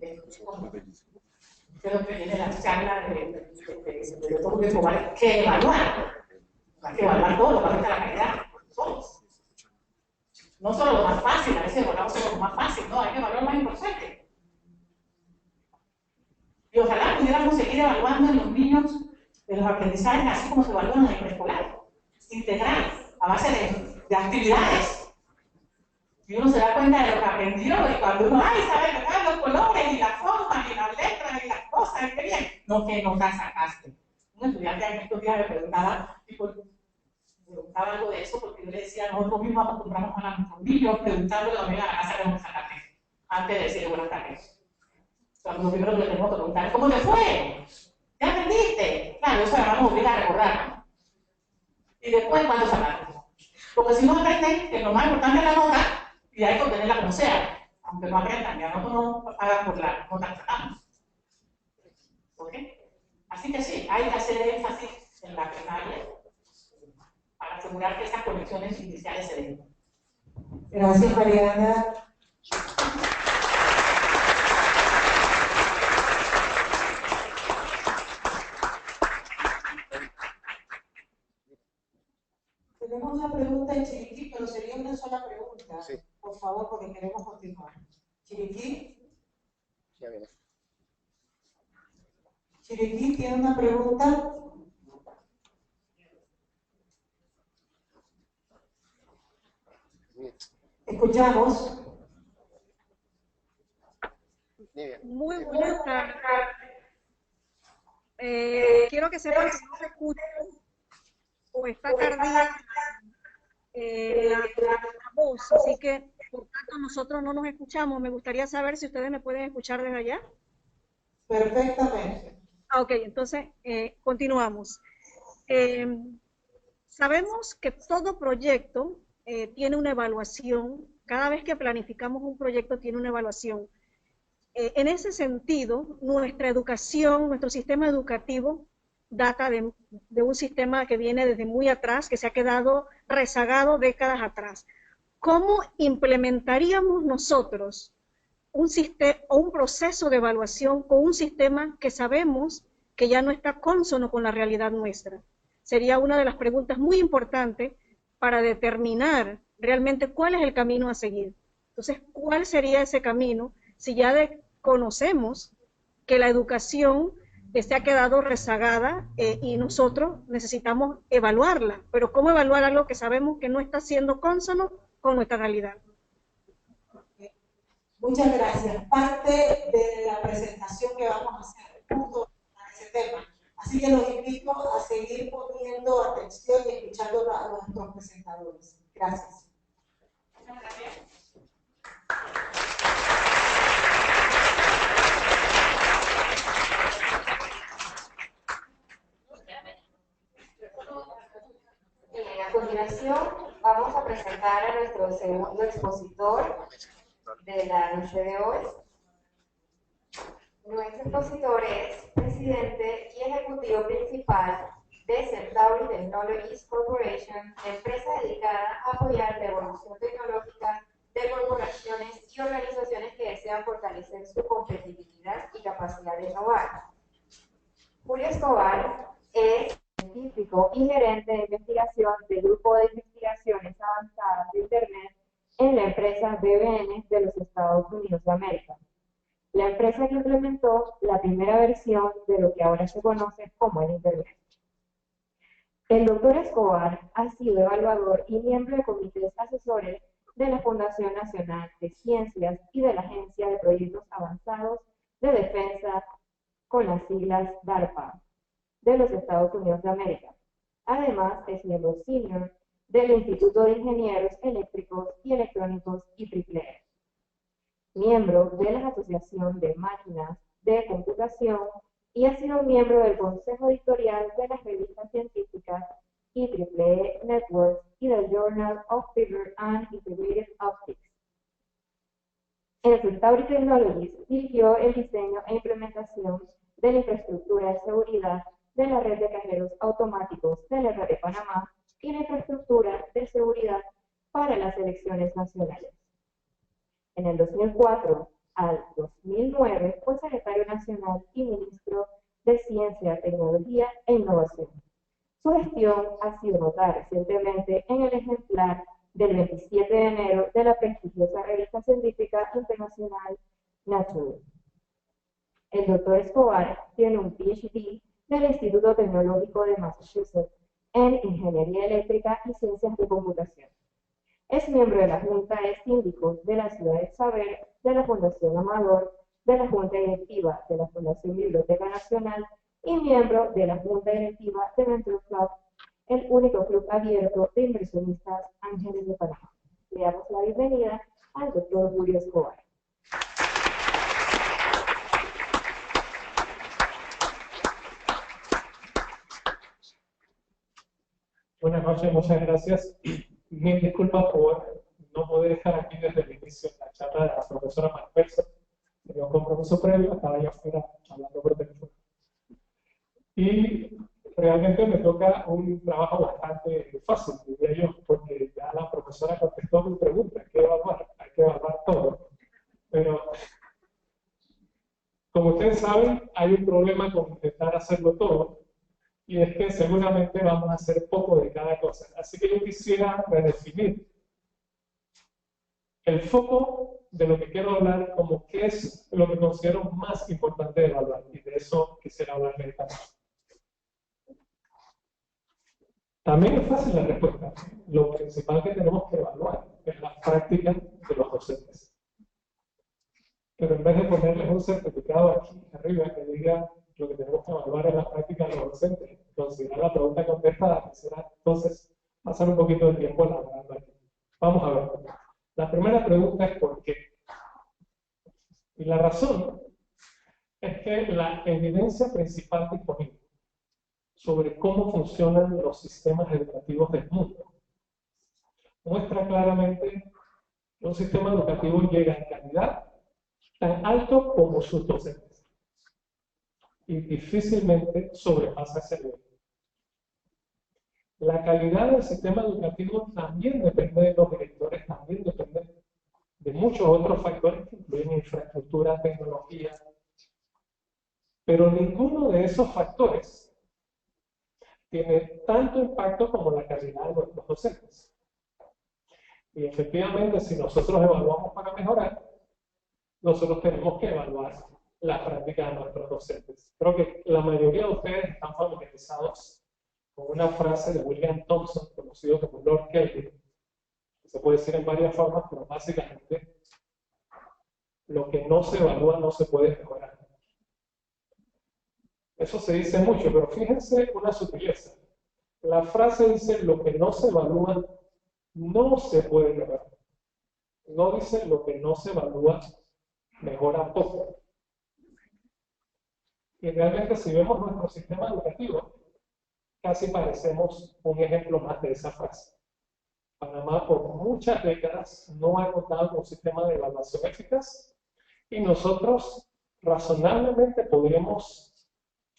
Creo que tiene la charla de todo el tiempo, hay que evaluar. Hay que evaluar todo lo que afecta a la calidad. Todos. No solo lo más fácil, a veces evaluamos solo lo más fácil, no, hay que evaluar lo más importante. Y ojalá pudiéramos seguir evaluando en los niños de los aprendizajes así como se evalúan en el preescolar, integral, a base de actividades. Y uno se da cuenta de lo que aprendió y cuando uno, sabe los colores y las formas y las letras y las cosas, qué bien. No, que no te sacaste. Un estudiante en estos días me preguntaba algo de eso porque yo le decía, nosotros mismos acostumbramos a nuestros niños preguntándole a la casa que vamos a sacar antes de decirle buenas tardes. Lo primero que le tenemos que preguntar, ¿cómo te fue? ¿Qué aprendiste? Claro, eso además nos obliga a recordar. Y después, ¿cuándo sacaste? Porque si no aprenden, que lo más importante es la nota, y hay que obtenerla como sea, aunque no aprendan, ya nosotros no pagan por la nota que sacamos. ¿Ok? Así que sí, hay que hacer énfasis en la primaria para asegurar que esas conexiones iniciales se den. Gracias, Mariana. Tenemos una pregunta en Chiriquí, pero sería una sola pregunta. Sí. Por favor, porque queremos continuar. Chiriquí. Ya viene. Chiriquí tiene una pregunta. Escuchamos. Muy buenas tardes. Quiero que sepan que no se escucha o está cardíaca la voz, así que por tanto nosotros no nos escuchamos. Me gustaría saber si ustedes me pueden escuchar desde allá. Perfectamente. Ok, entonces continuamos. Sabemos que todo proyecto tiene una evaluación. Cada vez que planificamos un proyecto tiene una evaluación. en ese sentido, nuestra educación, nuestro sistema educativo, data de un sistema que viene desde muy atrás, que se ha quedado rezagado décadas atrás. ¿Cómo implementaríamos nosotros un proceso de evaluación con un sistema que sabemos que ya no está cónsono con la realidad nuestra? Sería una de las preguntas muy importantes para determinar realmente cuál es el camino a seguir. Entonces, ¿cuál sería ese camino si ya conocemos que la educación se ha quedado rezagada y nosotros necesitamos evaluarla? Pero ¿cómo evaluar algo que sabemos que no está siendo cónsono con nuestra realidad? Muchas gracias. Parte de la presentación que vamos a hacer junto a ese tema. Así que los invito a seguir poniendo atención y escuchando a nuestros presentadores. Gracias. Muchas gracias. A continuación, vamos a presentar a nuestro segundo expositor de la noche de hoy. Nuestro expositor es presidente y ejecutivo principal de Centauri Technologies Corporation, empresa dedicada a apoyar la evolución tecnológica de corporaciones y organizaciones que desean fortalecer su competitividad y capacidad de innovar. Julio Escobar es científico y gerente de investigación del Grupo de Investigaciones Avanzadas de Internet en la empresa BBN de los Estados Unidos de América, la empresa que implementó la primera versión de lo que ahora se conoce como el Internet. El doctor Escobar ha sido evaluador y miembro de comités asesores de la Fundación Nacional de Ciencias y de la Agencia de Proyectos Avanzados de Defensa, con las siglas DARPA, de los Estados Unidos de América. Además, es miembro senior del Instituto de Ingenieros Eléctricos y Electrónicos IEEE, miembro de la Asociación de Máquinas de Computación y ha sido miembro del Consejo Editorial de las revistas científicas IEEE Networks y del Journal of Fiber and Integrated Optics. En Centauri Technologies dirigió el diseño e implementación de la infraestructura de seguridad de la red de cajeros automáticos de la red de Panamá y la infraestructura de seguridad para las elecciones nacionales. En el 2004 al 2009 fue secretario nacional y ministro de Ciencia, Tecnología e Innovación. Su gestión ha sido notada recientemente en el ejemplar del 27 de enero de la prestigiosa revista científica internacional Nature. El doctor Escobar tiene un PhD del Instituto Tecnológico de Massachusetts en Ingeniería Eléctrica y Ciencias de Computación. Es miembro de la Junta de Síndicos de la Ciudad del Saber, de la Fundación Amador, de la Junta Directiva de la Fundación Biblioteca Nacional y miembro de la Junta Directiva de Venture Club, el único club abierto de inversionistas ángeles de Panamá. Le damos la bienvenida al doctor Julio Escobar. Buenas noches, muchas gracias. Mil disculpas por no poder estar aquí desde el inicio de la charla de la profesora Marpersa. Tenía un compromiso previo, estaba allá afuera hablando por teléfono. Y realmente me toca un trabajo bastante fácil, diría yo, porque ya la profesora contestó mi pregunta, hay que evaluar todo. Pero, como ustedes saben, hay un problema con intentar hacerlo todo, y es que seguramente vamos a hacer poco de cada cosa. Así que yo quisiera redefinir el foco de lo que quiero hablar como qué es lo que considero más importante de evaluar, y de eso quisiera hablar esta noche. También es fácil la respuesta. Lo principal que tenemos que evaluar es la práctica de los docentes. Pero en vez de ponerles un certificado aquí arriba que diga lo que tenemos que evaluar es la práctica de los docentes, considerar la pregunta contestada, quisiera entonces pasar un poquito de tiempo elaborando aquí. Vamos a ver. La primera pregunta es ¿por qué? Y la razón es que la evidencia principal disponible sobre cómo funcionan los sistemas educativos del mundo muestra claramente que un sistema educativo llega en calidad tan alto como sus docentes. Y difícilmente sobrepasa ese nivel. La calidad del sistema educativo también depende de los directores, también depende de muchos otros factores que incluyen infraestructura, tecnología. Pero ninguno de esos factores tiene tanto impacto como la calidad de nuestros docentes. Y efectivamente, si nosotros evaluamos para mejorar, nosotros tenemos que evaluar la práctica de nuestros docentes. Creo que la mayoría de ustedes están familiarizados con una frase de William Thompson, conocido como Lord Kelvin, que se puede decir en varias formas, pero básicamente lo que no se evalúa no se puede mejorar. Eso se dice mucho, pero fíjense una sutileza. La frase dice lo que no se evalúa no se puede mejorar. No dice lo que no se evalúa mejora poco. Y realmente si vemos nuestro sistema educativo, casi parecemos un ejemplo más de esa frase. Panamá por muchas décadas no ha contado con un sistema de evaluación eficaz y nosotros razonablemente podríamos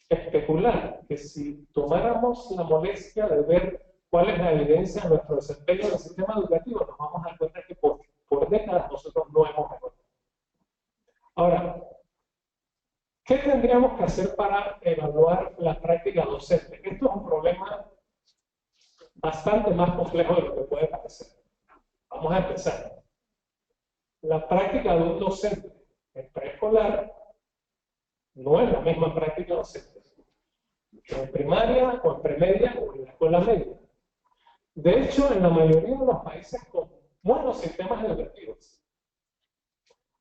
especular que si tomáramos la molestia de ver cuál es la evidencia de nuestro desempeño en el sistema educativo, nos vamos a dar cuenta que por décadas nosotros no hemos mejorado. Ahora, ¿qué tendríamos que hacer para evaluar la práctica docente? Esto es un problema bastante más complejo de lo que puede parecer. Vamos a empezar. La práctica de un docente en preescolar no es la misma práctica docente que en primaria o en premedia o en la escuela media. De hecho, en la mayoría de los países con buenos sistemas educativos,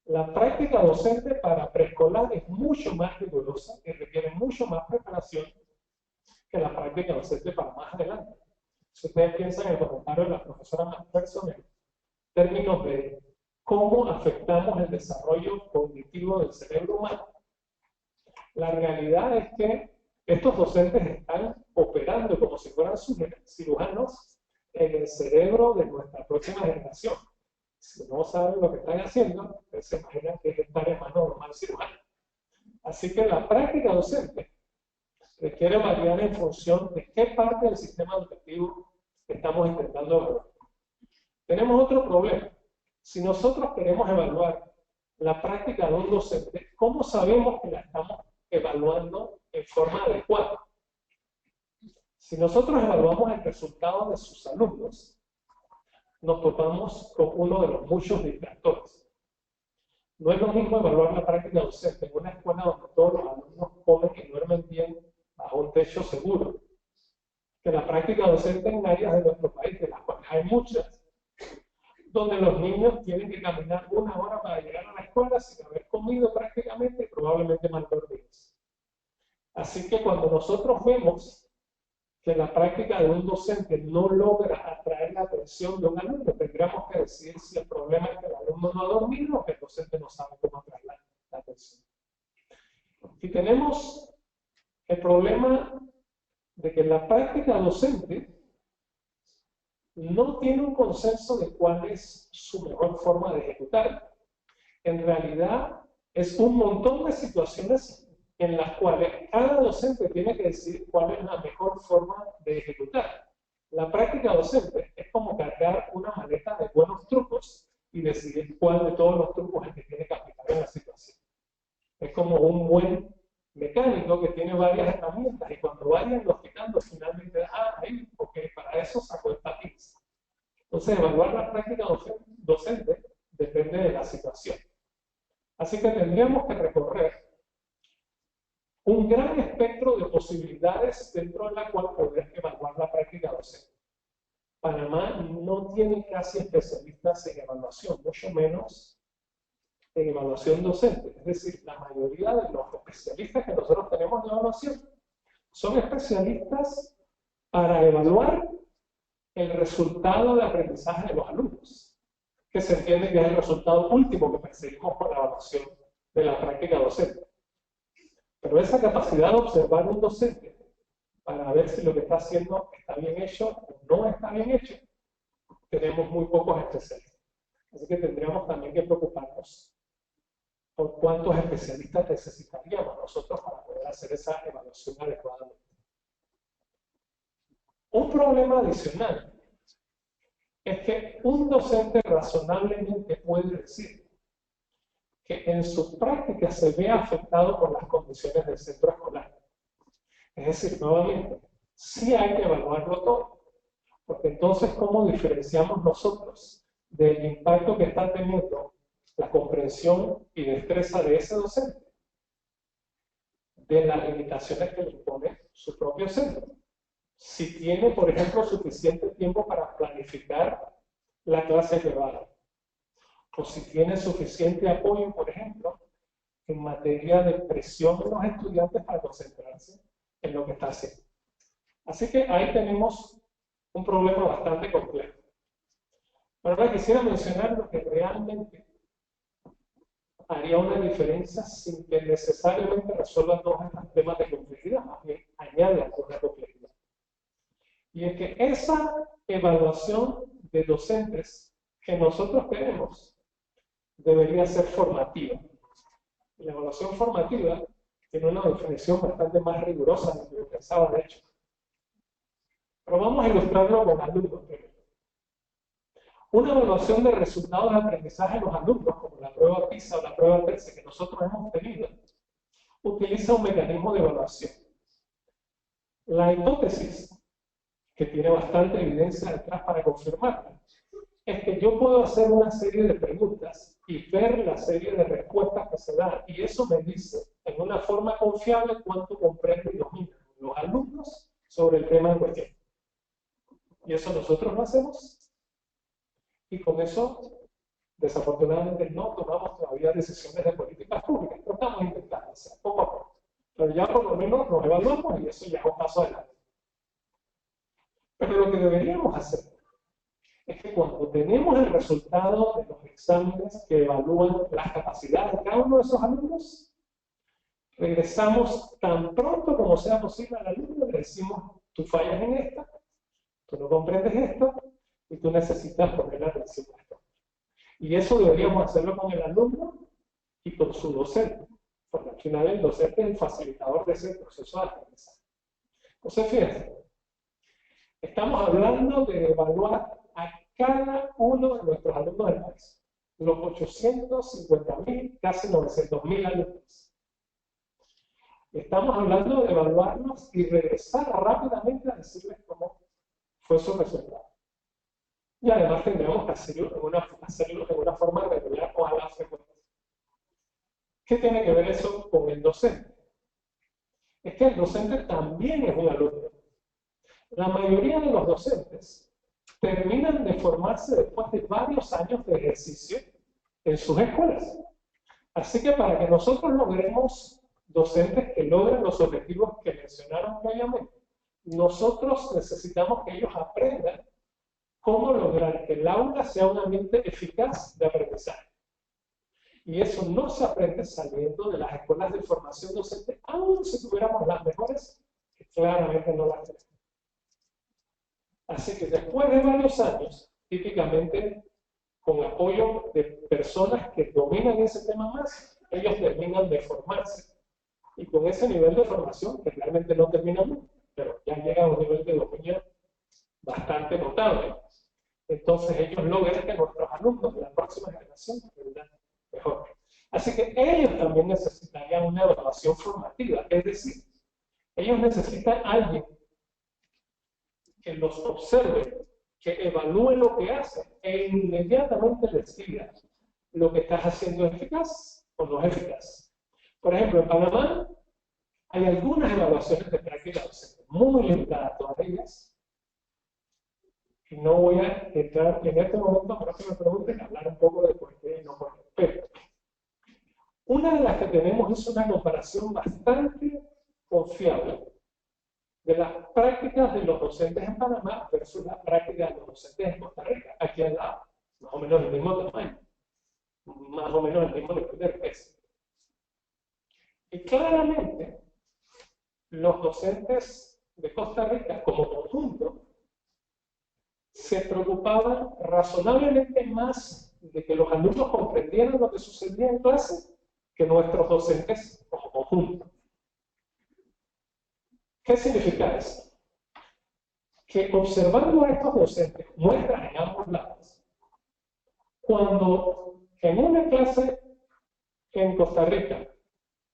la práctica docente para preescolar es mucho más rigurosa y requiere mucho más preparación que la práctica docente para más adelante. Si ustedes piensan en el comentario de la profesora McPherson en términos de cómo afectamos el desarrollo cognitivo del cerebro humano, la realidad es que estos docentes están operando como si fueran cirujanos en el cerebro de nuestra próxima generación. Si no saben lo que están haciendo, pues se imaginan que es estar en manos de un mal cirujano. Así que la práctica docente requiere variar en función de qué parte del sistema educativo estamos intentando evaluar. Tenemos otro problema. Si nosotros queremos evaluar la práctica de un docente, ¿cómo sabemos que la estamos evaluando en forma adecuada? Si nosotros evaluamos el resultado de sus alumnos, nos topamos con uno de los muchos distractores. No es lo mismo evaluar la práctica docente en una escuela donde todos los alumnos comen y duermen bien bajo un techo seguro, que la práctica docente en áreas de nuestro país, de las cuales hay muchas, donde los niños tienen que caminar 1 hora para llegar a la escuela sin haber comido prácticamente y probablemente mal dormidos. Así que cuando nosotros vemos que la práctica de un docente no logra atraer la atención de un alumno, tendríamos que decidir si el problema es que el alumno no ha dormido o que el docente no sabe cómo atraer la atención. Si tenemos el problema de que la práctica docente no tiene un consenso de cuál es su mejor forma de ejecutar, en realidad es un montón de situaciones en las cuales cada docente tiene que decidir cuál es la mejor forma de ejecutar. La práctica docente es como cargar una maleta de buenos trucos y decidir cuál de todos los trucos es el que tiene que aplicar en la situación. Es como un buen mecánico que tiene varias herramientas y cuando vayan los quitando finalmente, ahí, porque para eso sacó esta pinza. Entonces, evaluar la práctica docente depende de la situación. Así que tendríamos que recorrer un gran espectro de posibilidades dentro de la cual poder evaluar la práctica docente. Panamá no tiene casi especialistas en evaluación, mucho menos en evaluación docente. Es decir, la mayoría de los especialistas que nosotros tenemos en evaluación son especialistas para evaluar el resultado de aprendizaje de los alumnos, que se entiende que es el resultado último que perseguimos con la evaluación de la práctica docente. Pero esa capacidad de observar un docente para ver si lo que está haciendo está bien hecho o no está bien hecho, tenemos muy pocos especialistas. Así que tendríamos también que preocuparnos por cuántos especialistas necesitaríamos nosotros para poder hacer esa evaluación adecuadamente. Un problema adicional es que un docente razonablemente puede decir que en su práctica se ve afectado por las condiciones del centro escolar. Es decir, nuevamente, sí hay que evaluarlo todo, porque entonces, ¿cómo diferenciamos nosotros del impacto que está teniendo la comprensión y destreza de ese docente de las limitaciones que le impone su propio centro? Si tiene, por ejemplo, suficiente tiempo para planificar la clase llevada, o si tiene suficiente apoyo, por ejemplo, en materia de presión de los estudiantes para concentrarse en lo que está haciendo. Así que ahí tenemos un problema bastante complejo. Ahora quisiera mencionar lo que realmente haría una diferencia sin que necesariamente resuelva todos estos temas de complejidad, más bien añade alguna complejidad. Y es que esa evaluación de docentes que nosotros queremos debería ser formativa. La evaluación formativa tiene una definición bastante más rigurosa de lo que yo pensaba, de hecho. Pero vamos a ilustrarlo con alumnos. Una evaluación de resultados de aprendizaje de los alumnos, como la prueba PISA o la prueba TERCE que nosotros hemos tenido, utiliza un mecanismo de evaluación. La hipótesis, que tiene bastante evidencia detrás para confirmarla, es que yo puedo hacer una serie de preguntas y ver la serie de respuestas que se dan, y eso me dice en una forma confiable cuánto comprenden y dominan los alumnos sobre el tema en cuestión. Y eso nosotros lo hacemos, y con eso, desafortunadamente, no tomamos todavía decisiones de políticas públicas, pero estamos intentando hacer poco a poco. Pero ya por lo menos nos evaluamos y eso ya es un paso adelante. Pero lo que deberíamos hacer es que cuando tenemos el resultado de los exámenes que evalúan las capacidades de cada uno de esos alumnos, regresamos tan pronto como sea posible al alumno y le decimos, tú fallas en esta, tú no comprendes esto, y tú necesitas poner atención a esto. Y eso deberíamos hacerlo con el alumno y con su docente, porque al final el docente es el facilitador de ese proceso de aprendizaje. Entonces, fíjense, estamos hablando de evaluar a cada uno de nuestros alumnos del país, los 850.000, casi 900.000 alumnos. Estamos hablando de evaluarlos y regresar rápidamente a decirles cómo fue su resultado. Y además tendremos que hacerlo en una forma regular o a la frecuencia. ¿Qué tiene que ver eso con el docente? Es que el docente también es un alumno. La mayoría de los docentes terminan de formarse después de varios años de ejercicio en sus escuelas. Así que para que nosotros logremos docentes que logren los objetivos que mencionaron previamente, nosotros necesitamos que ellos aprendan cómo lograr que el aula sea un ambiente eficaz de aprendizaje. Y eso no se aprende saliendo de las escuelas de formación docente, aun si tuviéramos las mejores, que claramente no las tenemos. Así que después de varios años, típicamente con apoyo de personas que dominan ese tema más, ellos terminan de formarse. Y con ese nivel de formación, que realmente no termina nunca, pero ya llega a un nivel de dominio bastante notable, entonces ellos logran que nuestros alumnos de la próxima generación aprendan mejor. Así que ellos también necesitarían una evaluación formativa, es decir, ellos necesitan a alguien que los observe, que evalúe lo que hacen e inmediatamente les diga lo que estás haciendo es eficaz o no es eficaz. Por ejemplo, en Panamá hay algunas evaluaciones de práctica docente, muy limitadas todas ellas, y no voy a entrar en este momento, pero que me pregunten, hablar un poco de por qué y no por qué. Pero una de las que tenemos es una comparación bastante confiable de las prácticas de los docentes en Panamá versus las prácticas de los docentes en Costa Rica, aquí al lado, más o menos el mismo tamaño, más o menos el mismo nivel de peso. Y claramente, los docentes de Costa Rica como conjunto se preocupaban razonablemente más de que los alumnos comprendieran lo que sucedía en clase que nuestros docentes como conjunto. ¿Qué significa eso? Que observando a estos docentes, muestras en ambos lados, cuando en una clase en Costa Rica,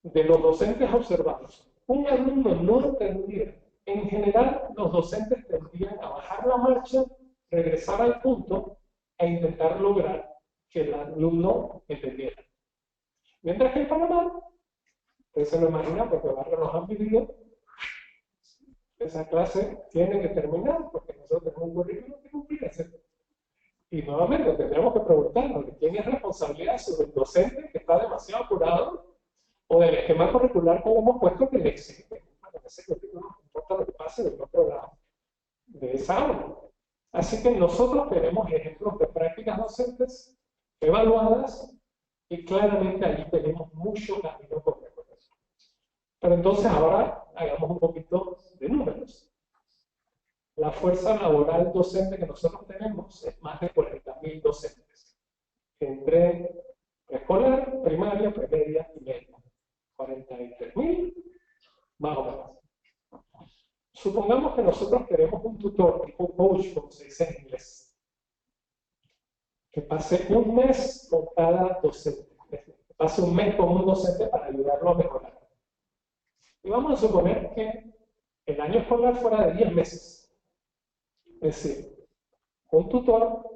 de los docentes observados, un alumno no entendía, en general los docentes tendían a bajar la marcha, regresar al punto e intentar lograr que el alumno entendiera. Mientras que en Panamá, ustedes se lo imaginan porque varios nos han vivido, esa clase tiene que terminar porque nosotros tenemos un currículum que cumplir, etc. Y nuevamente tendremos que preguntarnos de quién es responsabilidad sobre el docente que está demasiado apurado o del esquema curricular que hemos puesto que le exige para ese currículum, no importa lo que pase del otro lado de esa aula. Así que nosotros tenemos ejemplos de prácticas docentes evaluadas y claramente allí tenemos mucho camino por recorrer. Pero entonces ahora hagamos un poquito de números. La fuerza laboral docente que nosotros tenemos es más de 40.000 docentes, entre preescolar, primaria, premedia y media. 43.000, más o menos. Supongamos que nosotros queremos un tutor tipo coach, como se dice en inglés, que pase un mes con cada docente, que pase un mes con un docente para ayudarlo a mejorar. Y vamos a suponer que el año escolar fuera de 10 meses. Es decir, un tutor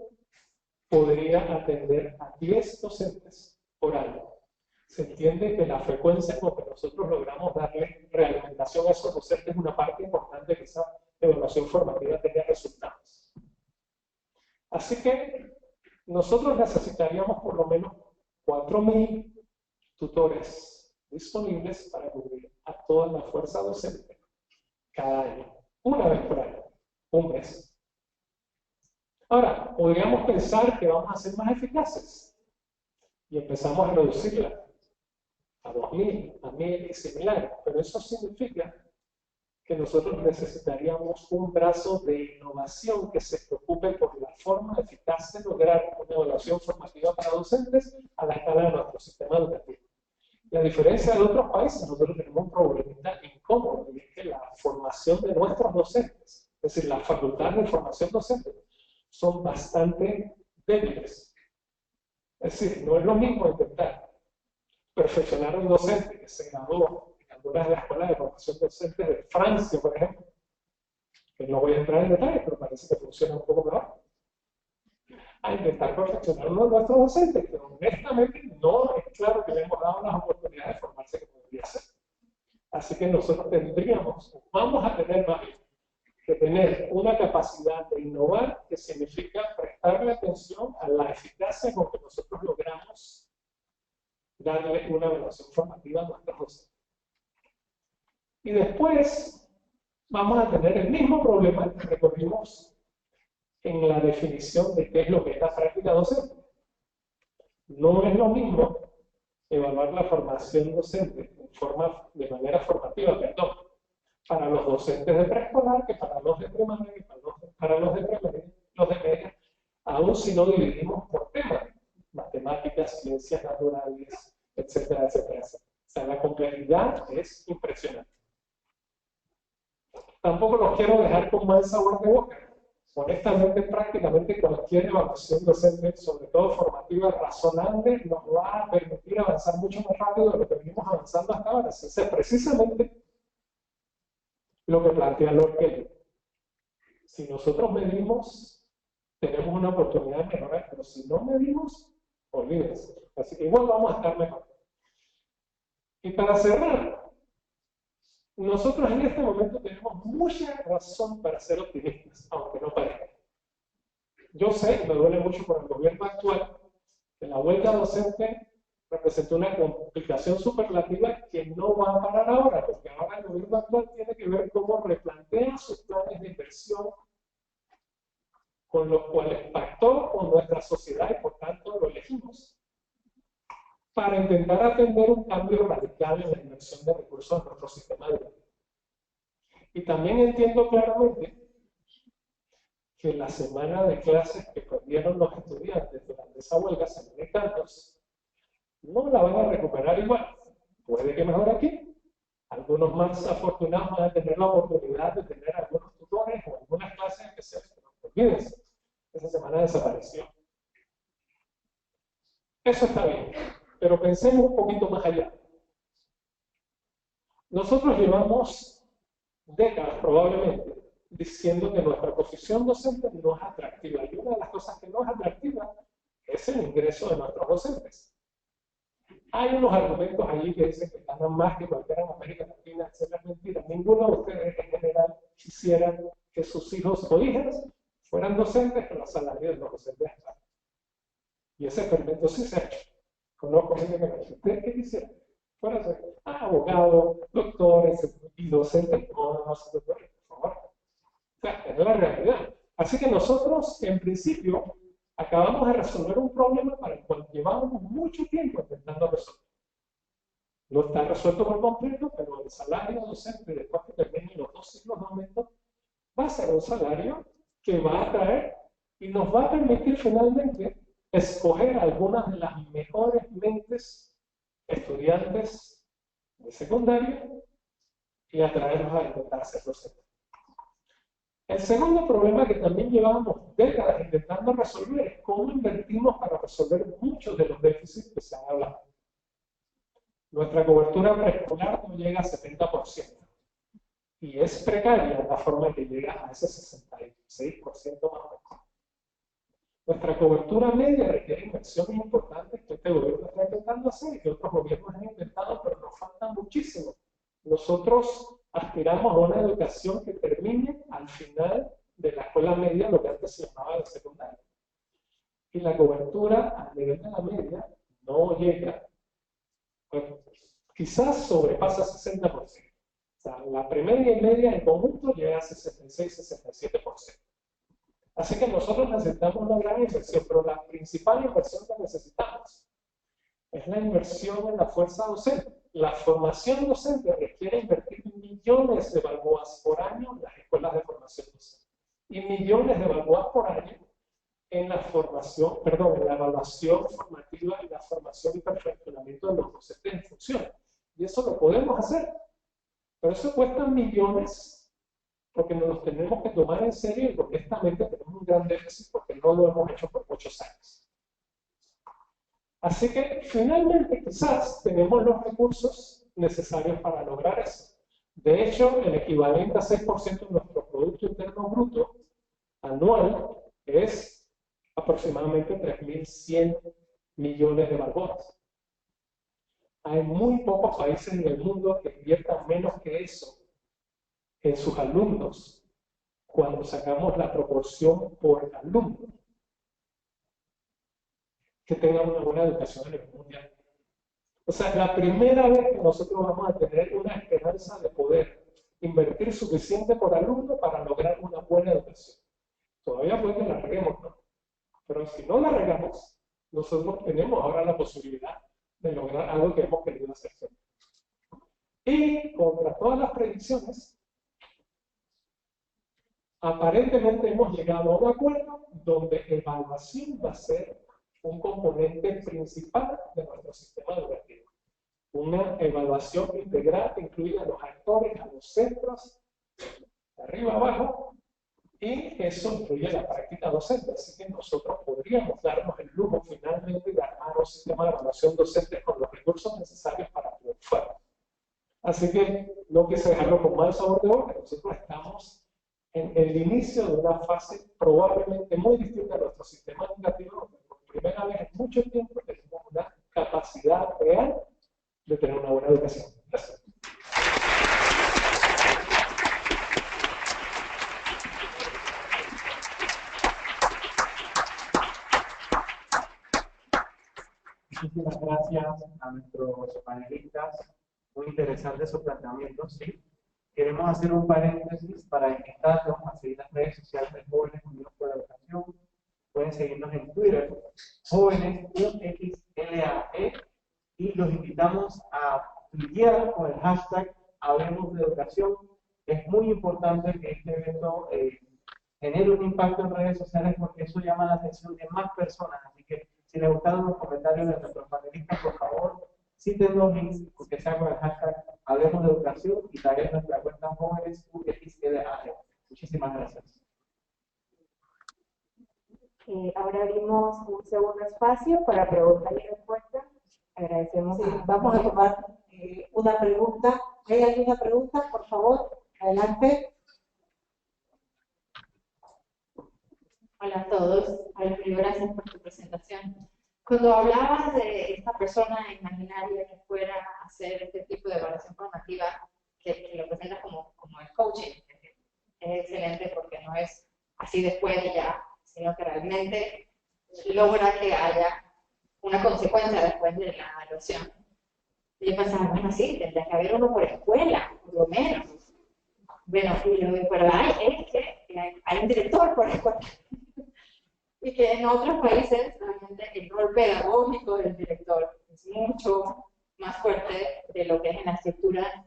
podría atender a 10 docentes por año. Se entiende que la frecuencia con que nosotros logramos darle realimentación a esos docentes es una parte importante de que esa evaluación formativa tenga resultados. Así que nosotros necesitaríamos por lo menos 4.000 tutores disponibles para cubrir a toda la fuerza docente cada año, una vez por año, un mes. Ahora, podríamos pensar que vamos a ser más eficaces y empezamos a reducirla a 2.000, a 1.000 y similares, pero eso significa que nosotros necesitaríamos un brazo de innovación que se preocupe por la forma eficaz de lograr una evaluación formativa para docentes a la escala de nuestro sistema educativo. Y a diferencia de otros países, nosotros tenemos un problemita incómodo, y es que la formación de nuestros docentes, es decir, las facultades de formación docente, son bastante débiles. Es decir, no es lo mismo intentar perfeccionar a un docente que se graduó en algunas de las escuelas de formación docente de Francia, por ejemplo, que no voy a entrar en detalles, pero parece que funciona un poco mejor, a intentar perfeccionar uno de nuestros docentes, que honestamente no es claro que le hemos dado las oportunidades de formarse que podría ser. Así que nosotros vamos a tener más que tener una capacidad de innovar, que significa prestarle atención a la eficacia con que nosotros logramos darle una evaluación formativa a nuestros docentes. Y después vamos a tener el mismo problema que recorrimos en la definición de qué es lo que es la práctica docente. No es lo mismo evaluar la formación docente de manera formativa, para los docentes de preescolar que para los de primaria y para los de media, aún si no dividimos por temas, matemáticas, ciencias naturales, etcétera, etcétera, etcétera. O sea, la complejidad es impresionante. Tampoco los quiero dejar con mal sabor de boca. Honestamente, prácticamente cualquier evaluación docente, sobre todo formativa, razonable, nos va a permitir avanzar mucho más rápido de lo que venimos avanzando hasta ahora. Eso es precisamente lo que plantea Lord Kelly. Si nosotros medimos, tenemos una oportunidad de mejorar, pero si no medimos, olvídense. Así que igual vamos a estar mejor. Y para cerrar, nosotros en este momento tenemos mucha razón para ser optimistas, aunque no parezca. Yo sé, me duele mucho por el gobierno actual, que la huelga docente representó una complicación superlativa que no va a parar ahora, porque ahora el gobierno actual tiene que ver cómo replantea sus planes de inversión, con los cuales pactó con nuestra sociedad y por tanto lo elegimos, para intentar atender un cambio radical en la inversión de recursos en nuestro sistema educativo. Y también entiendo claramente que la semana de clases que perdieron los estudiantes durante esa huelga, semana y tantos, no la van a recuperar igual. Puede que mejor aquí. Algunos más afortunados van a tener la oportunidad de tener algunos tutores o algunas clases especiales, pero olvídense, esa semana desapareció. Eso está bien, pero pensemos un poquito más allá. Nosotros llevamos décadas probablemente diciendo que nuestra posición docente no es atractiva, y una de las cosas que no es atractiva es el ingreso de nuestros docentes. Hay unos argumentos allí que dicen que ganan más que cualquiera en América Latina, etc. Es mentira. Ninguno de ustedes en general quisiera que sus hijos o hijas fueran docentes, que los salarios de los docentes están. Y ese experimento sí se ha hecho. Conozco gente que me dice, ¿ustedes qué quisieran? Fuera ser abogado, doctores y docentes. No se doctores, por favor. O sea, es la realidad. Así que nosotros, en principio, acabamos de resolver un problema para el cual llevábamos mucho tiempo intentando resolver. No está resuelto por completo, pero el salario docente, después que terminen los 2 ciclos de aumento, va a ser un salario que va a traer y nos va a permitir finalmente escoger algunas de las mejores mentes estudiantes de secundaria y atraerlos a intentar ser docentes. El segundo problema que también llevamos décadas intentando resolver es cómo invertimos para resolver muchos de los déficits que se han hablado. Nuestra cobertura preescolar no llega a 70%. Y es precaria la forma en que llega a ese 66% más o menos. Nuestra cobertura media requiere inversiones importantes que este gobierno está intentando hacer y que otros gobiernos han intentado, pero nos falta muchísimo. Nosotros aspiramos a una educación que termine al final de la escuela media, lo que antes se llamaba la secundaria. Y la cobertura a nivel de la media no llega, bueno, quizás sobrepasa 60%. O sea, la primaria y media en conjunto llega a 66-67%. Así que nosotros necesitamos una gran inversión, pero la principal inversión que necesitamos es la inversión en la fuerza docente. La formación docente requiere invertir millones de balboas por año en las escuelas de formación docente y millones de balboas por año en la formación, en la evaluación formativa y la formación y perfeccionamiento de los docentes en función. Y eso lo podemos hacer, pero eso cuesta millones porque nos los tenemos que tomar en serio y porque honestamente tenemos un gran déficit porque no lo hemos hecho por muchos años. Así que finalmente quizás tenemos los recursos necesarios para lograr eso. De hecho, el equivalente a 6% de nuestro Producto Interno Bruto anual es aproximadamente 3.100 millones de balboas. Hay muy pocos países en el mundo que inviertan menos que eso en sus alumnos cuando sacamos la proporción por alumno que tengan una buena educación a nivel mundial. O sea, la primera vez que nosotros vamos a tener una esperanza de poder invertir suficiente por alumno para lograr una buena educación. Todavía puede que la reguemos, ¿no? Pero si no la regamos, nosotros tenemos ahora la posibilidad de lograr algo que hemos querido hacer siempre. Y contra todas las predicciones, aparentemente hemos llegado a un acuerdo donde evaluación va a ser un componente principal de nuestro sistema educativo. Una evaluación integral que incluye a los actores, a los centros, de arriba abajo, y eso incluye la práctica docente. Así que nosotros podríamos darnos el lujo finalmente de armar un sistema de evaluación docente con los recursos necesarios para triunfar. Así que no quise dejarlo con mal sabor de boca. Nosotros estamos en el inicio de una fase probablemente muy distinta a nuestro sistema educativo, donde por primera vez en mucho tiempo tenemos una capacidad real de tener una buena educación. Gracias. Muchísimas gracias a nuestros panelistas. Muy interesante su planteamiento, ¿sí? Queremos hacer un paréntesis para invitarlos a seguir las redes sociales de Jóvenes Unidos por la Educación. Pueden seguirnos en Twitter, Jóvenes UXLAE, y los invitamos a tuitear con el hashtag Hablemos de Educación. Es muy importante que este evento genere un impacto en redes sociales porque eso llama la atención de más personas. Así que Si les gustaron los comentarios de nuestros panelistas, por favor, cítenlos que sea con el hashtag Hablemos de Educación y también nuestra cuenta jóvenes UXEDAG. Muchísimas gracias. Ahora abrimos un segundo espacio para preguntas y respuestas. Agradecemos. Sí, vamos a tomar una pregunta. ¿Hay alguna pregunta? Por favor, adelante. Hola a todos. Gracias por tu presentación. Cuando hablabas de esta persona imaginaria que fuera a hacer este tipo de evaluación formativa, que lo presentas como el coaching, es excelente porque no es así después y ya, sino que realmente logra que haya una consecuencia después de la evaluación. Y yo pensaba, bueno, sí, tendría que haber uno por escuela, por lo menos. Bueno, y lo verdad es que hay un director por escuela. Y que en otros países realmente el rol pedagógico del director es mucho más fuerte de lo que es en la estructura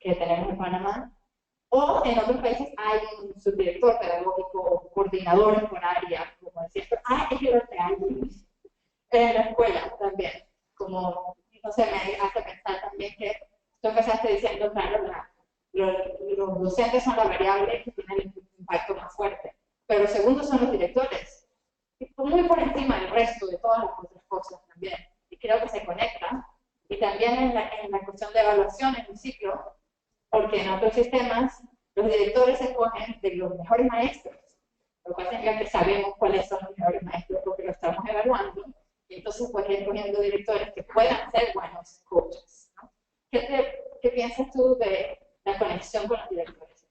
que tenemos en Panamá. O en otros países hay un subdirector pedagógico o coordinadores por área, como decía, pero es lo que hay en la escuela también. Como, no sé, me hace pensar también que tú empezaste diciendo, claro, los docentes son la variable que tiene el impacto más fuerte, pero los segundos son los directores. Muy por encima del resto de todas las otras cosas también, y creo que se conecta, y también en la cuestión de evaluación en un ciclo, porque en otros sistemas los directores escogen de los mejores maestros, lo cual significa que sabemos cuáles son los mejores maestros porque lo estamos evaluando, y entonces pues escogiendo directores que puedan ser buenos coaches, ¿no? ¿Qué piensas tú de la conexión con los directores?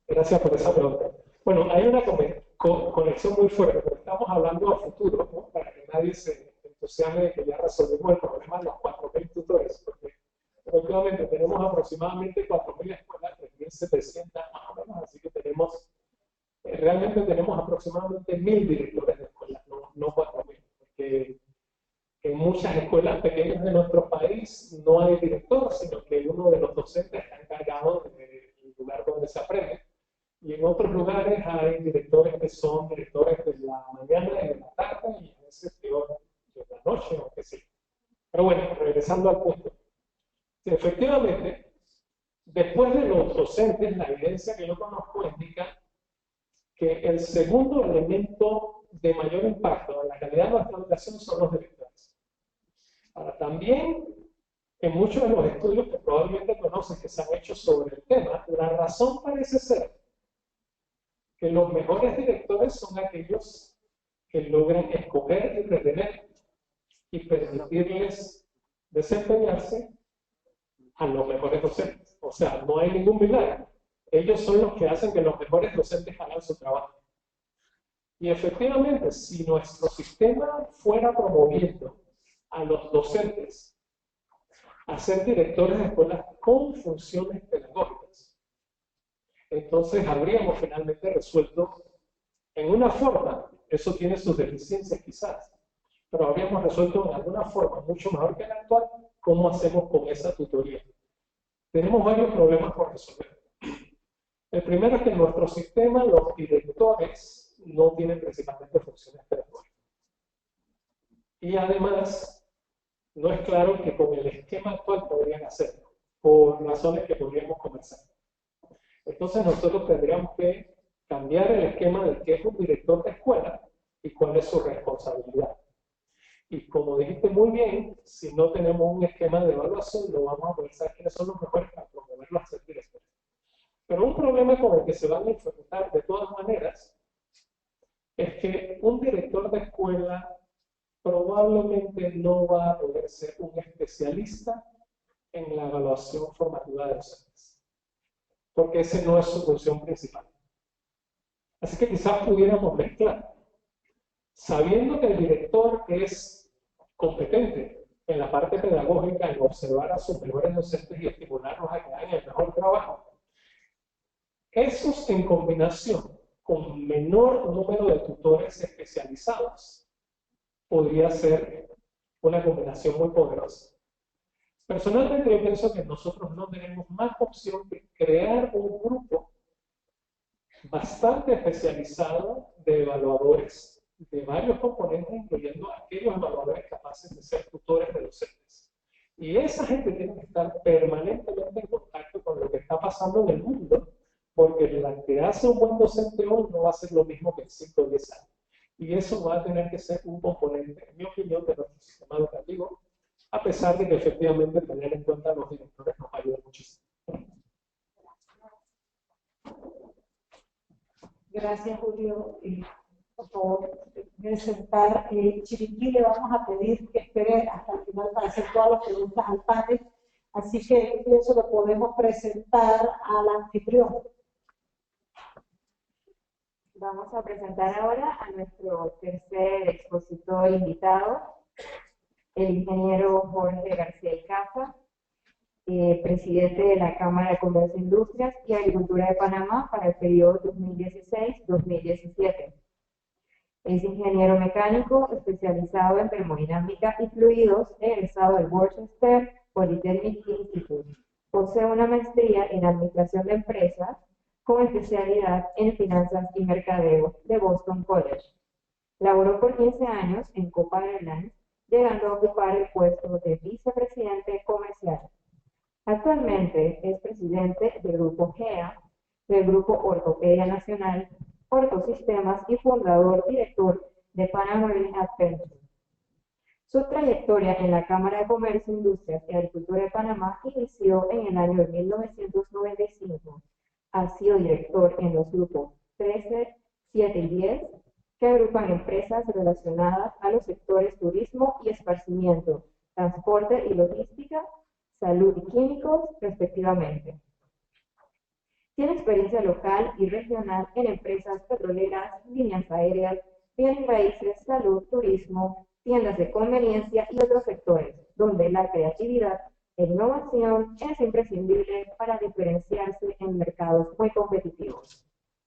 Gracias por esa pregunta. Bueno, hay una conexión muy fuerte, pero estamos hablando a futuro, ¿no? Para que nadie se entusiasme de que ya resolvimos el problema de los 4.000 tutores, porque efectivamente tenemos aproximadamente 4.000 escuelas, 3.700 más o menos, así que realmente tenemos aproximadamente 1.000 directores de escuelas, no 4.000, porque en muchas escuelas pequeñas de nuestro país no hay director, sino que uno de los docentes está encargado del lugar donde se aprende. Y en otros lugares hay directores que son directores de la mañana y de la tarde y a veces peor de la noche o qué sé. Pero bueno, regresando al punto. Sí, efectivamente, después de los docentes, la evidencia que yo conozco indica que el segundo elemento de mayor impacto en la calidad de nuestra educación son los directores. Ahora, también en muchos de los estudios que probablemente conoces que se han hecho sobre el tema, la razón parece ser que los mejores directores son aquellos que logran escoger y retener y permitirles desempeñarse a los mejores docentes. O sea, no hay ningún milagro. Ellos son los que hacen que los mejores docentes hagan su trabajo. Y efectivamente, si nuestro sistema fuera promoviendo a los docentes a ser directores de escuelas con funciones pedagógicas, entonces habríamos finalmente resuelto en una forma, eso tiene sus deficiencias quizás, pero habríamos resuelto en alguna forma mucho mejor que la actual cómo hacemos con esa tutoría. Tenemos varios problemas por resolver. El primero es que en nuestro sistema los directores no tienen principalmente funciones pedagógicas. Y además, no es claro que con el esquema actual podrían hacerlo, por razones que podríamos conversar. Entonces nosotros tendríamos que cambiar el esquema de qué es un director de escuela y cuál es su responsabilidad. Y como dijiste muy bien, si no tenemos un esquema de evaluación, no vamos a poder saber quiénes son los mejores para promoverlos a ser directores. Pero un problema con el que se van a enfrentar de todas maneras es que un director de escuela probablemente no va a poder ser un especialista en la evaluación formativa de docentes, porque esa no es su función principal. Así que quizás pudiéramos mezclar, sabiendo que el director es competente en la parte pedagógica, en observar a sus mejores docentes y estimularlos a que hagan el mejor trabajo. Esos en combinación con menor número de tutores especializados podría ser una combinación muy poderosa. Personalmente yo pienso que nosotros no tenemos más opción que crear un grupo bastante especializado de evaluadores de varios componentes, incluyendo aquellos evaluadores capaces de ser tutores de docentes. Y esa gente tiene que estar permanentemente en contacto con lo que está pasando en el mundo, porque la que hace un buen docente hoy no va a ser lo mismo que en 5 o 10 años. Y eso va a tener que ser un componente, en mi opinión, de nuestro sistema educativo, a pesar de que efectivamente tener en cuenta a los directores nos ayuda muchísimo. Gracias, Julio. Por favor, debe sentar. Chiriquí, le vamos a pedir que espere hasta el final para hacer todas las preguntas al panel. Así que pienso que podemos presentar al anfitrión. Vamos a presentar ahora a nuestro tercer expositor invitado, el ingeniero Jorge García Icaza, presidente de la Cámara de Comercio, Industrias y Agricultura de Panamá para el periodo 2016-2017. Es ingeniero mecánico especializado en termodinámica y fluidos, egresado del Worcester Polytechnic Institute. Posee una maestría en administración de empresas con especialidad en finanzas y mercadeo de Boston College. Laboró por 15 años en Copa Airlines, llegando a ocupar el puesto de vicepresidente comercial. Actualmente es presidente del Grupo GEA, del Grupo Ortopedia Nacional, Ortosistemas y fundador director de Panama Marine Adventure. Su trayectoria en la Cámara de Comercio, Industrias y Agricultura de Panamá inició en el año 1995. Ha sido director en los grupos 13, 7 y 10, que agrupan empresas relacionadas a los sectores turismo y esparcimiento, transporte y logística, salud y químicos, respectivamente. Tiene experiencia local y regional en empresas petroleras, líneas aéreas, bienes raíces, salud, turismo, tiendas de conveniencia y otros sectores, donde la creatividad e innovación es imprescindible para diferenciarse en mercados muy competitivos.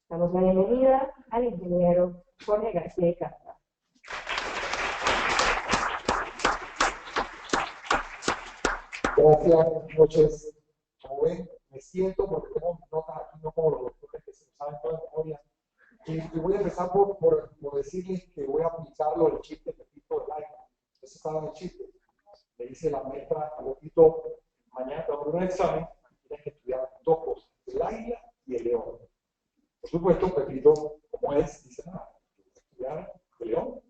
Damos la bienvenida al ingeniero Jorge García Icaza. Gracias, buenas noches. Como ven, me siento porque tengo mis notas aquí, no como los doctores que se lo saben toda la memoria. Y voy a empezar por decirles que voy a aplicarlo el chiste que Pepito del aire. Eso estaba en el chiste. Le dice la maestra a Pepito, mañana te voy a dar un examen, tienes que estudiar 2 cosas, el águila y el león. Por supuesto, Pepito, como es, dice, nada, estudiar el león,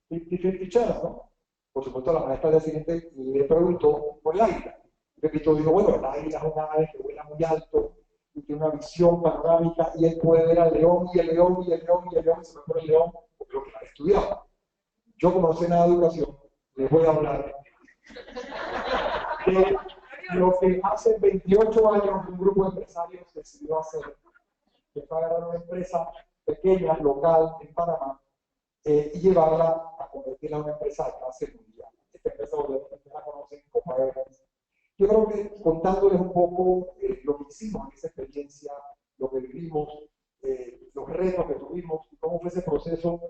50-50 chance, ¿no? Por supuesto, la maestra al día siguiente le preguntó por el águila. Pepito dijo, bueno, el águila es un ave que vuela muy alto y tiene una visión panorámica y él puede ver al león y el león y el león y el león y se me pone el león porque lo que ha estudiado. Yo, como no sé nada de educación, les voy a hablar de lo que hace 28 años un grupo de empresarios decidió hacer, que fue agarrar una empresa pequeña, local, en Panamá, y llevarla a convertirla en una empresa de clase mundial. Esta empresa, obviamente, la conocen como Airlines. Yo creo que contándoles un poco lo que hicimos en esa experiencia, lo que vivimos, los retos que tuvimos y cómo fue ese proceso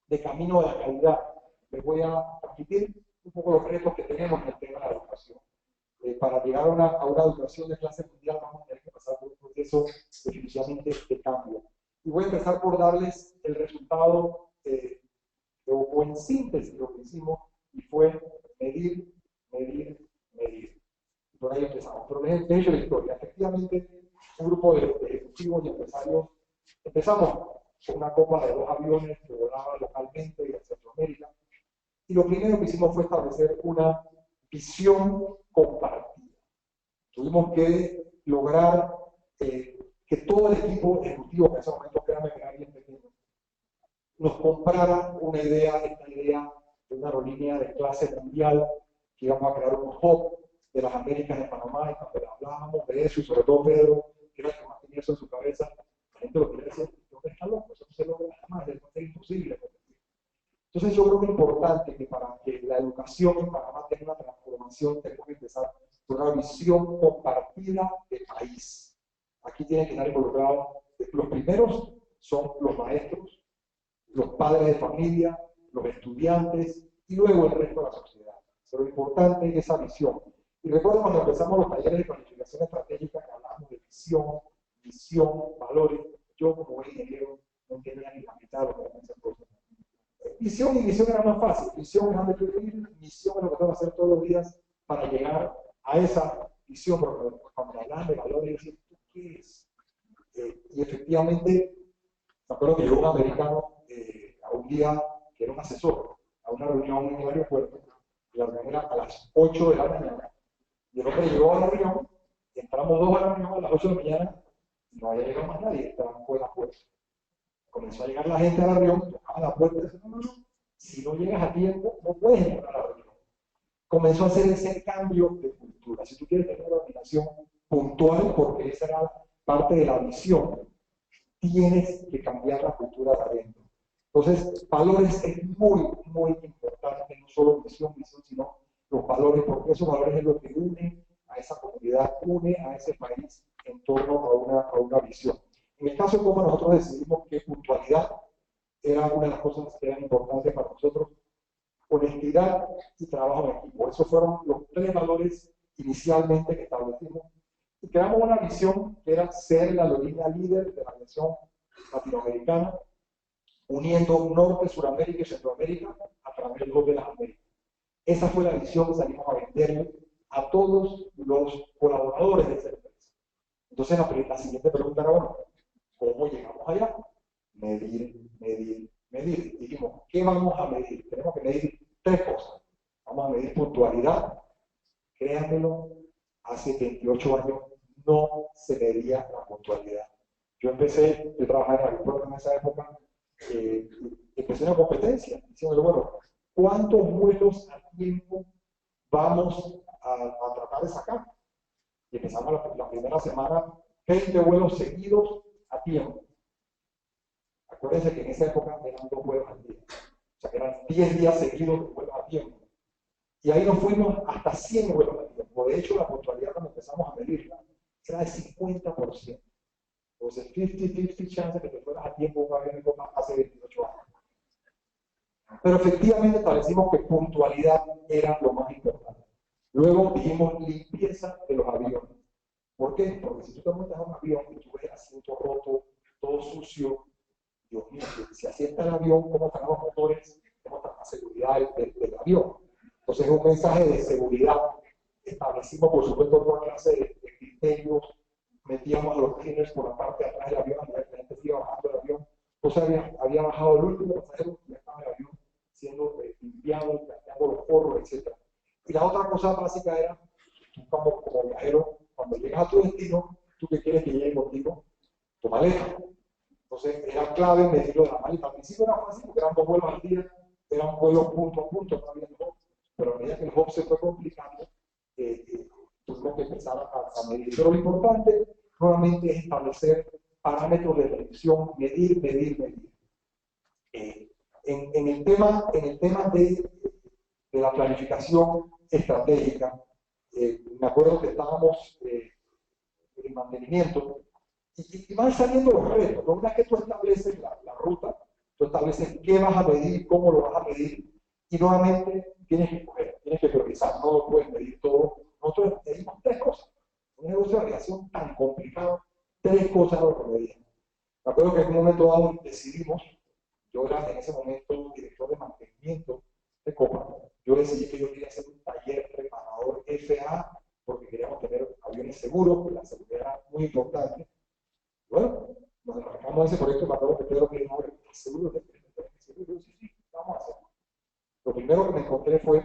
de camino de la calidad, les voy a transmitir un poco los retos que tenemos en el tema de la educación. Para llegar a una educación de clase mundial vamos a tener que pasar por un proceso definitivamente de cambio. Y voy a empezar por darles el resultado o en síntesis lo que hicimos, y fue medir, medir, medir. Por ahí empezamos. Pero de hecho la historia. Efectivamente, un grupo de ejecutivos y empresarios empezamos con una copa de 2 aviones que volaban localmente y en Centroamérica. Y lo primero que hicimos fue establecer una visión compartida. Tuvimos que lograr que todo el equipo ejecutivo, que en ese momento créanme que era bien pequeño, nos comprara una idea, esta idea de una aerolínea de clase mundial, que íbamos a crear un hub de las Américas de Panamá, y cuando hablábamos de eso, y sobre todo Pedro, que era el que más tenía eso en su cabeza, la gente lo quería decir, ¿dónde está loco? Eso no se logra jamás, es imposible. Entonces yo creo que es importante que para que la educación en Panamá tenga una transformación, tenemos que empezar con una visión compartida de país. Aquí tienen que estar involucrados, los primeros son los maestros, los padres de familia, los estudiantes y luego el resto de la sociedad. Pero lo importante es esa visión. Y recuerdo cuando empezamos los talleres de planificación estratégica que hablamos de visión, valores. Yo como ingeniero no tenía ni la mitad de lo que eran esas cosas. visión y misión era más fácil. Visión es donde quiero ir, misión es lo que tengo que hacer todos los días para llegar a esa visión. Porque cuando hablan de valores, yo decía, ¿tú qué es? Y efectivamente, me acuerdo que llegó un americano a un día que era un asesor, a una reunión en el aeropuerto, y la reunión era a las 8 de la mañana. Y el hombre llegó a la reunión, entramos 2 a la reunión a las 8 de la mañana, y no había llegado más nadie, estaban por la puerta. Comenzó a llegar la gente a la reunión, tocaba la puerta y decía, no, si no llegas a tiempo, no puedes entrar a la reunión. Comenzó a hacer ese cambio de cultura. Si tú quieres tener una organización puntual, porque esa era parte de la visión, tienes que cambiar la cultura de adentro. Entonces, valores es muy, muy importante, no solo misión, sino los valores, porque esos valores es lo que une a esa comunidad, une a ese país en torno a una visión. En el caso de cómo nosotros decidimos que puntualidad era una de las cosas que eran importantes para nosotros, honestidad y trabajo en equipo. Esos fueron los 3 valores inicialmente que establecimos y creamos una visión que era ser la aerolínea líder de la nación latinoamericana, uniendo Norte, Suramérica y Centroamérica a través de las Américas. Esa fue la visión que salimos a venderle a todos los colaboradores de esa empresa. Entonces la siguiente pregunta era, bueno, ¿cómo llegamos allá? Medir, medir, medir. Dijimos, ¿qué vamos a medir? Tenemos que medir 3 cosas. Vamos a medir puntualidad. Créanmelo, hace 28 años no se medía la puntualidad. Yo trabajaba en el aeropuerto en esa época, empecé una competencia, diciendo, bueno, ¿cuántos vuelos a tiempo vamos a tratar de sacar? Y empezamos la primera semana, 20 vuelos seguidos a tiempo. Acuérdense que en esa época eran 2 vuelos al día. O sea, que eran 10 días seguidos de vuelos a tiempo. Y ahí nos fuimos hasta 100 vuelos a tiempo. De hecho, la puntualidad cuando empezamos a medirla era de 50%. Entonces, 50-50 chance de que te fueras a tiempo un avión hace 28 años. Pero efectivamente establecimos que puntualidad era lo más importante. Luego dijimos limpieza de los aviones. ¿Por qué? Porque si tú te montas a un avión y tú ves el asiento roto, todo sucio, Dios mío, si asienta el avión, ¿cómo están los motores? ¿Cómo está la seguridad del avión? Entonces es un mensaje de seguridad. Establecimos, por supuesto, toda clase de criterios. Metíamos a los cleaners por la parte de atrás del avión, la gente se iba bajando del avión. Entonces había bajado el último pasajero y ya estaba el avión siendo limpiado, cambiando los forros, etc. Y la otra cosa básica era, tú como viajero, cuando llegas a tu destino, ¿tú qué quieres que llegue contigo? Tu maleta. Entonces era clave medirlo de la maleta. Al principio era fácil porque eran 2 vuelos al día, eran vuelos punto a punto, no había hub. Pero a medida que el hub se fue complicando, tuvimos que empezar a medir. Pero lo importante, nuevamente, es establecer parámetros de medición, medir, medir, medir. En el tema de la planificación estratégica, me acuerdo que estábamos en mantenimiento y van saliendo los retos. ¿No? Una vez que tú estableces la ruta, tú estableces qué vas a medir, cómo lo vas a medir, y nuevamente tienes que escoger, tienes que priorizar, no lo puedes medir todo. Nosotros medimos 3 cosas. Un negocio de aviación tan complicado, 3 cosas lo que medimos. Me acuerdo que en un momento dado decidimos, yo era en ese momento director de mantenimiento de Copa, yo decidí que yo quería hacer un taller preparador FAA porque queríamos tener aviones seguros, porque la seguridad era muy importante. Bueno, nos embarcamos en ese proyecto, me acuerdo que Pedro me dijo, ¿estás seguro de que seguro? Sí, vamos a hacerlo. Lo primero que me encontré fue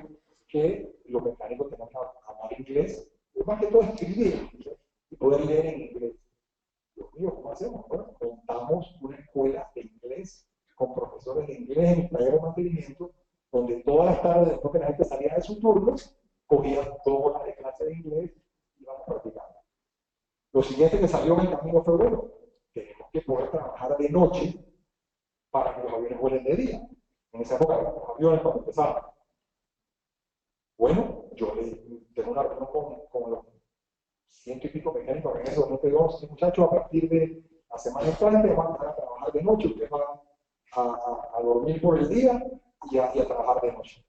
que los mecánicos tenían que hablar inglés, más que todo escribir y poder leer en inglés. Dios mío, ¿cómo hacemos? Bueno, montamos una escuela de inglés con profesores de inglés en el taller de mantenimiento, donde todas las tardes, después que la gente salía de su turno, cogían 2 horas de clase de inglés y íbamos practicando. Lo siguiente que salió en el camino fue, bueno, tenemos que poder trabajar de noche para que los aviones vuelen de día. En esa época, los aviones cuando empezaban. Bueno, yo tengo una reunión con los 100 y pico mecánicos en ese momento, digo, muchachos, a partir de la semana entrante van a empezar a trabajar de noche, ustedes van a dormir por el día y a trabajar de noche.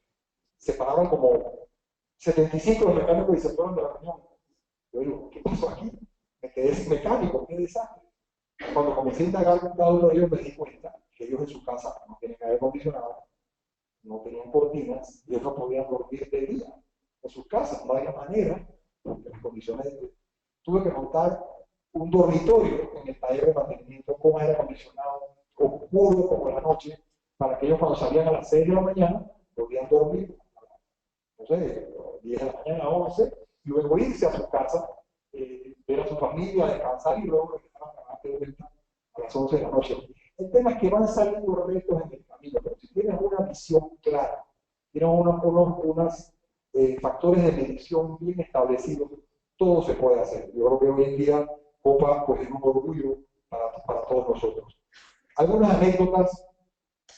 Se pararon como 75 los mecánicos y se fueron de la reunión. Yo digo, ¿qué pasó aquí? Me quedé sin mecánico, qué desastre. Cuando comencé a indagar con cada uno de ellos me di cuenta que ellos en su casa no tienen aire acondicionado, no tenían cortinas, y ellos no podían dormir de día en sus casas, no había manera, porque las condiciones tuve que montar un dormitorio en el taller de mantenimiento con aire acondicionado, oscuro como la noche, para que ellos cuando salían a las 6 de la mañana podían dormir, no sé, 10 de la mañana a 11, y luego irse a su casa, ver a su familia, descansar y luego regresar a trabajar de vuelta a las 11 de la noche. El tema es que van saliendo retos en el camino, pero si tienes una visión clara, tienes unos factores de medición bien establecidos, todo se puede hacer. Yo creo que hoy en día Copa pues, es un orgullo para todos nosotros. Algunas anécdotas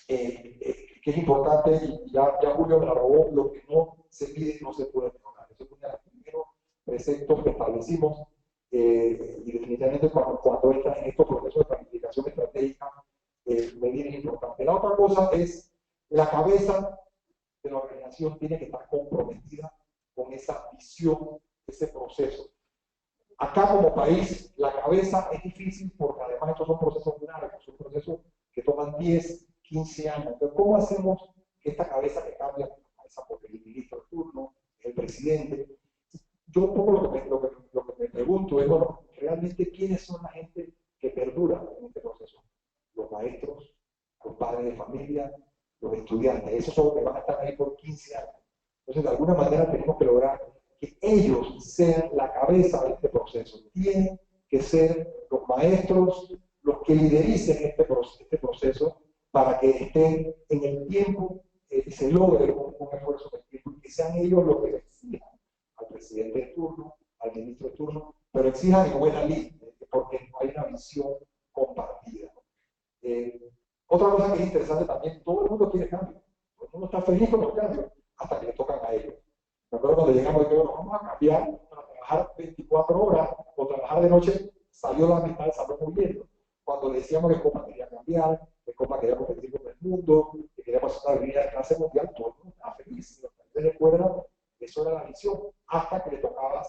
que es importante, y ya Julio la robó, lo que no se pide no se puede mejorar. Eso es uno de los primeros preceptos que establecimos y definitivamente cuando entras en estos procesos de planificación estratégica, medir es importante. La otra cosa es la cabeza de la organización tiene que estar comprometida con esa visión, ese proceso. Acá como país, la cabeza es difícil porque además estos son procesos largos, son procesos que toman 10, 15 años. Entonces, ¿cómo hacemos que esta cabeza que cambia la cabeza por el ministro de turno, el presidente? Yo un poco lo que me pregunto es, bueno, realmente quiénes son la gente que perdura en este proceso. Los maestros, los padres de familia, los estudiantes. Esos son los que van a estar ahí por 15 años. Entonces, de alguna manera tenemos que lograr que ellos sean la cabeza de este proceso. Tienen que ser los maestros los que lidericen este proceso para que estén en el tiempo y se logre un esfuerzo del tiempo y que sean ellos los que exijan al presidente de turno, al ministro de turno, pero exijan en buena línea, porque hay una visión compartida. Otra cosa que es interesante también, todo el mundo quiere cambio, todo el mundo está feliz con los cambios, hasta que le tocan a ellos. Me acuerdo cuando llegamos y dijimos, vamos a cambiar para trabajar 24 horas o trabajar de noche, salió la mitad del salón huyendo. Cuando le decíamos que Copa quería cambiar, que Copa quería competir con el mundo, que quería pasar una vida de clase mundial, todo el mundo estaba feliz. Se recuerda que eso era la visión, hasta que le tocaba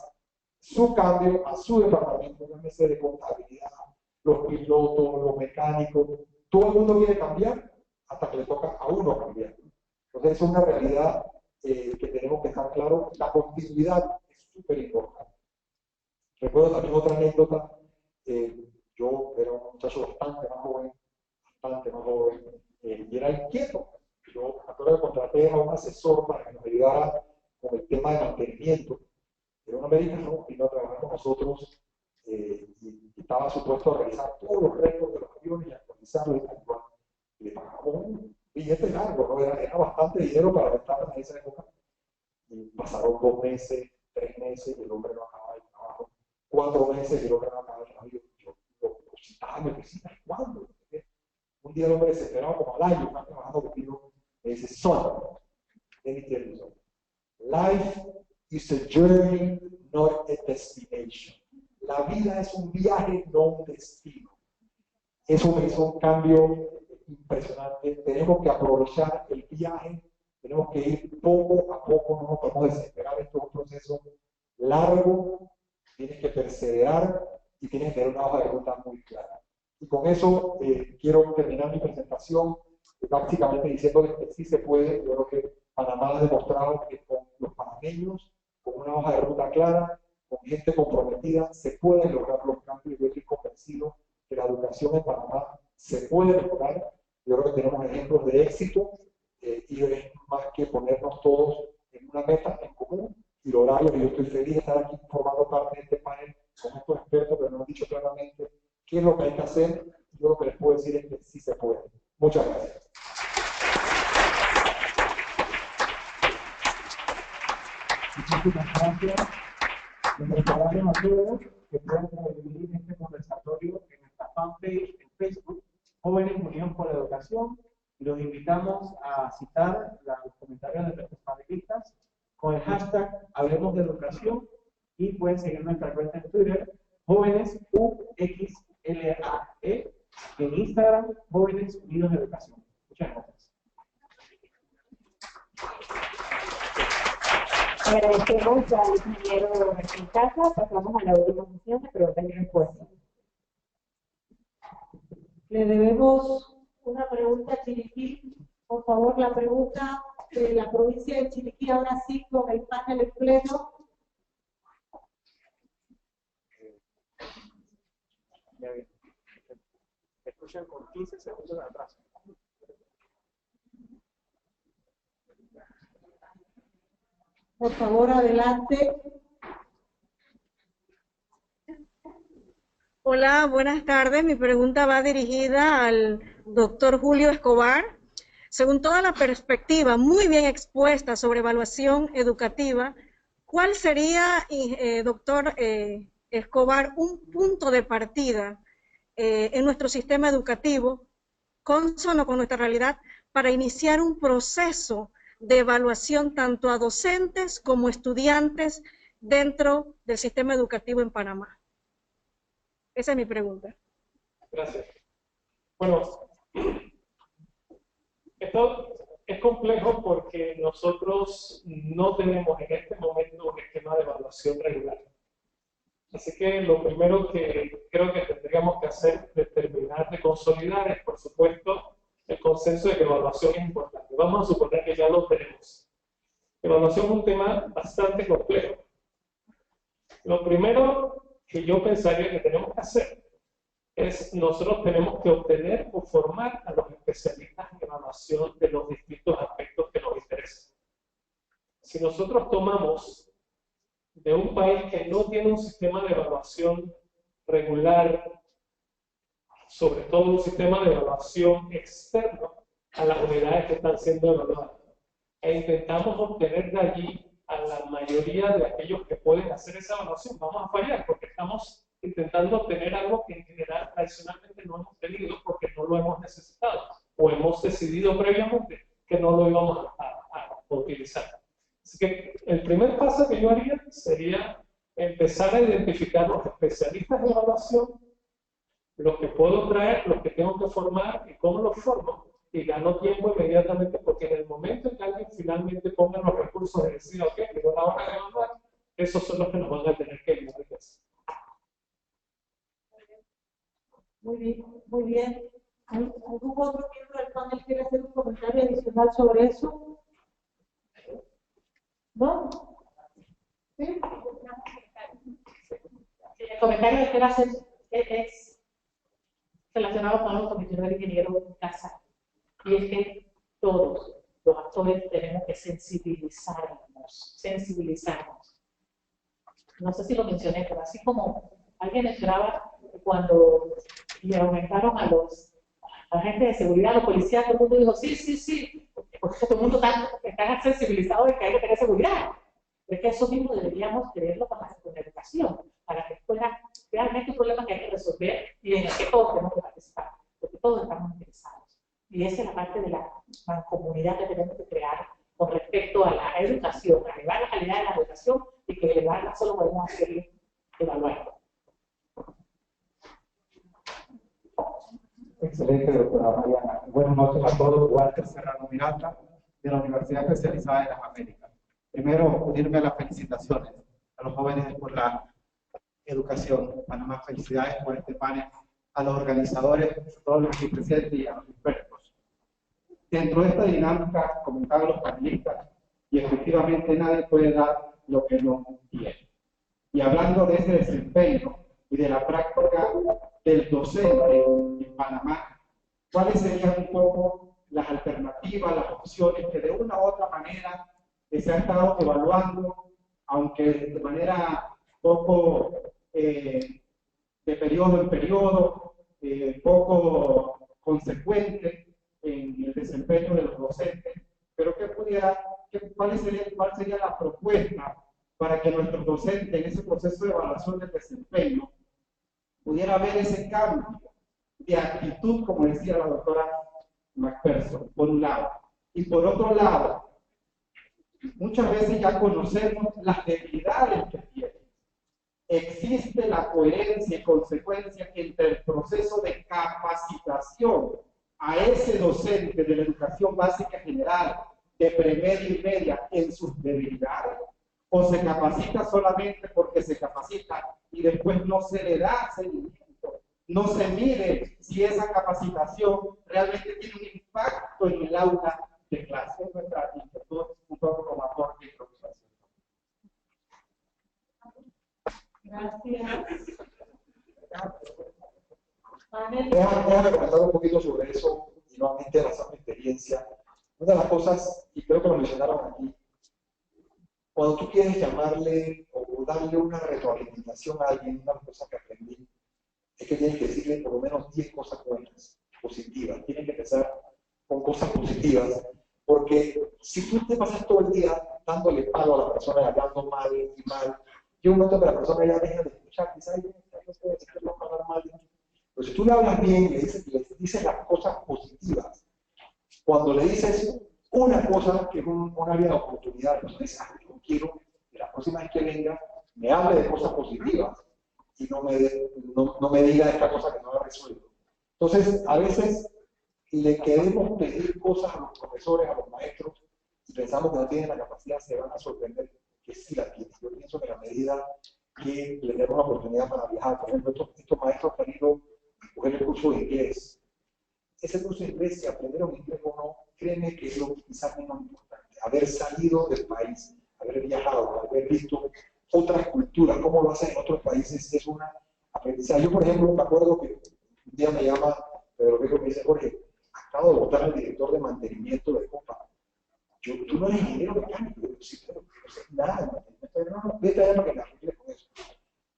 su cambio a su departamento, llámese de contabilidad, los pilotos, los mecánicos, todo el mundo quiere cambiar hasta que le toca a uno cambiar. Entonces, es una realidad que tenemos que estar claros. La continuidad es súper importante. Recuerdo también otra anécdota. Yo era un muchacho bastante más joven, y era inquieto. Yo me acuerdo que contraté a un asesor para que nos ayudara con el tema de mantenimiento. Era un americano, vino a trabajar con nosotros y estaba supuesto a realizar todos los récords de los aviones y actualizarlos y tal cual. Y le pagamos un billete largo, ¿no? Era bastante dinero para estar en esa época. Y pasaron 2 meses, 3 meses, y el hombre no acababa el trabajo. 4 meses y el hombre no acababa el trabajo. Yo lo citaba, me decía, ¿cuándo? Un día el hombre desesperado, como al año, está trabajando conmigo, me dice, son, let me tell you something. Life is a journey, not a destination. La vida es un viaje, no un destino. Eso me hizo un cambio impresionante. Tenemos que aprovechar el viaje, tenemos que ir poco a poco, no nos podemos desesperar. Esto es un proceso largo, tienes que perseverar y tienes que tener una hoja de ruta muy clara. Y con eso quiero terminar mi presentación, básicamente diciéndoles que sí se puede. Yo creo que Panamá ha demostrado que con los panameños, con una hoja de ruta clara, con gente comprometida, se pueden lograr los cambios. Yo estoy convencido que la educación en Panamá se puede lograr. Yo creo que tenemos ejemplos de éxito y es más que ponernos todos en una meta en común y lograrlo. Y yo estoy feliz de estar aquí formando parte de este panel con estos expertos que nos han dicho claramente qué es lo que hay que hacer. Yo lo que les puedo decir es que sí se puede. Muchas gracias. Muchísimas gracias. Les recordamos a todos que pueden dividir este conversatorio en nuestra fanpage en Facebook, Jóvenes Unión por la Educación, y los invitamos a citar los comentarios de nuestros panelistas con el hashtag Hablemos de Educación, y pueden seguir nuestra cuenta en Twitter, Jóvenes UXLAE, y en Instagram, Jóvenes Unidos de Educación. Muchas gracias. Agradecemos al ingeniero en casa. Pasamos a la última sesión de preguntas y respuestas. Le debemos una pregunta a Chiriquí Por favor, la pregunta de la provincia de Chiriquí, ahora sí, con el panel en pleno. Ya bien. Escuchan con 15 segundos de atraso. Por favor, adelante. Hola, buenas tardes. Mi pregunta va dirigida al doctor Julio Escobar. Según toda la perspectiva muy bien expuesta sobre evaluación educativa, ¿cuál sería, doctor Escobar, un punto de partida en nuestro sistema educativo, consono con nuestra realidad, para iniciar un proceso de evaluación tanto a docentes como estudiantes dentro del sistema educativo en Panamá? Esa es mi pregunta. Gracias. Bueno, esto es complejo porque nosotros no tenemos en este momento un esquema de evaluación regular. Así que lo primero que creo que tendríamos que hacer es terminar de consolidar es, por supuesto, el consenso de que evaluación es importante. Vamos a suponer que ya lo tenemos. Evaluación es un tema bastante complejo. Lo primero que yo pensaría que tenemos que hacer es nosotros tenemos que obtener o formar a los especialistas en evaluación de los distintos aspectos que nos interesan. Si nosotros tomamos de un país que no tiene un sistema de evaluación regular, sobre todo un sistema de evaluación externo a las unidades que están siendo evaluadas, e intentamos obtener de allí a la mayoría de aquellos que pueden hacer esa evaluación, vamos a fallar porque estamos intentando obtener algo que en general tradicionalmente no hemos tenido porque no lo hemos necesitado o hemos decidido previamente que no lo íbamos a utilizar. Así que el primer paso que yo haría sería empezar a identificar los especialistas de evaluación, los que puedo traer, los que tengo que formar y cómo los formo. Y gano tiempo inmediatamente porque en el momento en que alguien finalmente ponga los recursos y decida, ok, pero la hora de evaluar, esos son los que nos van a tener que ayudar a hacer. Muy bien, muy bien. ¿Algún otro miembro del panel quiere hacer un comentario adicional sobre eso? ¿No? ¿Sí? El comentario que quiero hacer es relacionado con lo que mencionó el ingeniero Casal. Y es que todos los actores tenemos que sensibilizarnos. No sé si lo mencioné, pero así como alguien mencionaba cuando le aumentaron a los agentes de seguridad, a los policías, todo el mundo dijo, sí, porque todo el mundo está sensibilizado de que hay que tener seguridad. Es que eso mismo deberíamos creerlo con la educación, para que fuera realmente un problema que hay que resolver y en el que todos tenemos que participar, porque todos estamos interesados. Y esa es la parte de la mancomunidad que tenemos que crear con respecto a la educación, a elevar la calidad de la educación y que elevarla solo podemos hacerlo evaluando. Excelente, doctora Mariana. Buenas noches a todos. Walter Serrano Miranda, de la Universidad Especializada de las Américas. Primero, unirme a las felicitaciones a los jóvenes por la educación. Panamá, felicidades por este panel, a los organizadores, a todos los aquí presentes y a los expertos. Dentro de esta dinámica, comentaban los panelistas, y efectivamente nadie puede dar lo que no tiene. Y hablando de ese desempeño y de la práctica del docente en Panamá, ¿cuáles serían un poco las alternativas, las opciones que de una u otra manera se han estado evaluando, aunque de manera poco de periodo en periodo, poco consecuente en el desempeño de los docentes? Pero ¿cuál sería la propuesta para que nuestros docentes en ese proceso de evaluación del desempeño pudiera haber ese cambio de actitud, como decía la doctora McPherson, por un lado? Y por otro lado, muchas veces ya conocemos las debilidades que tiene. Existe la coherencia y consecuencia entre el proceso de capacitación a ese docente de la educación básica general, de premedia y media, en sus debilidades, o se capacita solamente porque se capacita y después no se le da seguimiento, no se mide si esa capacitación realmente tiene un impacto en el aula de clase. Es nuestra inquietud como aporte y preocupación. Gracias. Déjame comentar un poquito sobre eso y nuevamente basar mi experiencia. Una de las cosas, y creo que lo mencionaron aquí, cuando tú quieres llamarle o darle una retroalimentación a alguien, una de las cosas que aprendí es que tienes que decirle por lo menos 10 cosas buenas, positivas. Tienes que empezar con cosas positivas, porque si tú te pasas todo el día dándole palo a la persona, hablando mal y mal, llega un momento que la persona ya deja de escuchar, quizás no puede decirlo hablar mal. Pero si tú le hablas bien y le dices las cosas positivas, cuando le dices una cosa que es un área de oportunidad, entonces yo quiero que la próxima vez que venga me hable de cosas positivas y no me diga esta cosa que no la resuelvo. Entonces, a veces le queremos pedir cosas a los profesores, a los maestros, y pensamos que no tienen la capacidad, se van a sorprender que sí la tienen. Yo pienso que a la medida que le demos la oportunidad para viajar, por ejemplo, estos maestros han ido a coger el curso de inglés. Ese curso de inglés, si aprendieron inglés o no, créeme que es lo quizás menos importante. Haber salido del país, haber viajado, haber visto otras culturas, cómo lo hacen en otros países, es una aprendizaje. Yo, por ejemplo, me acuerdo que un día me llama Pedro Viejo y me dice, Jorge, acabo de votar al director de mantenimiento de Copa. Tú no eres ingeniero mecánico. Yo sí, pero no sé nada de mantenimiento. No, vete allá para que me arregle con eso.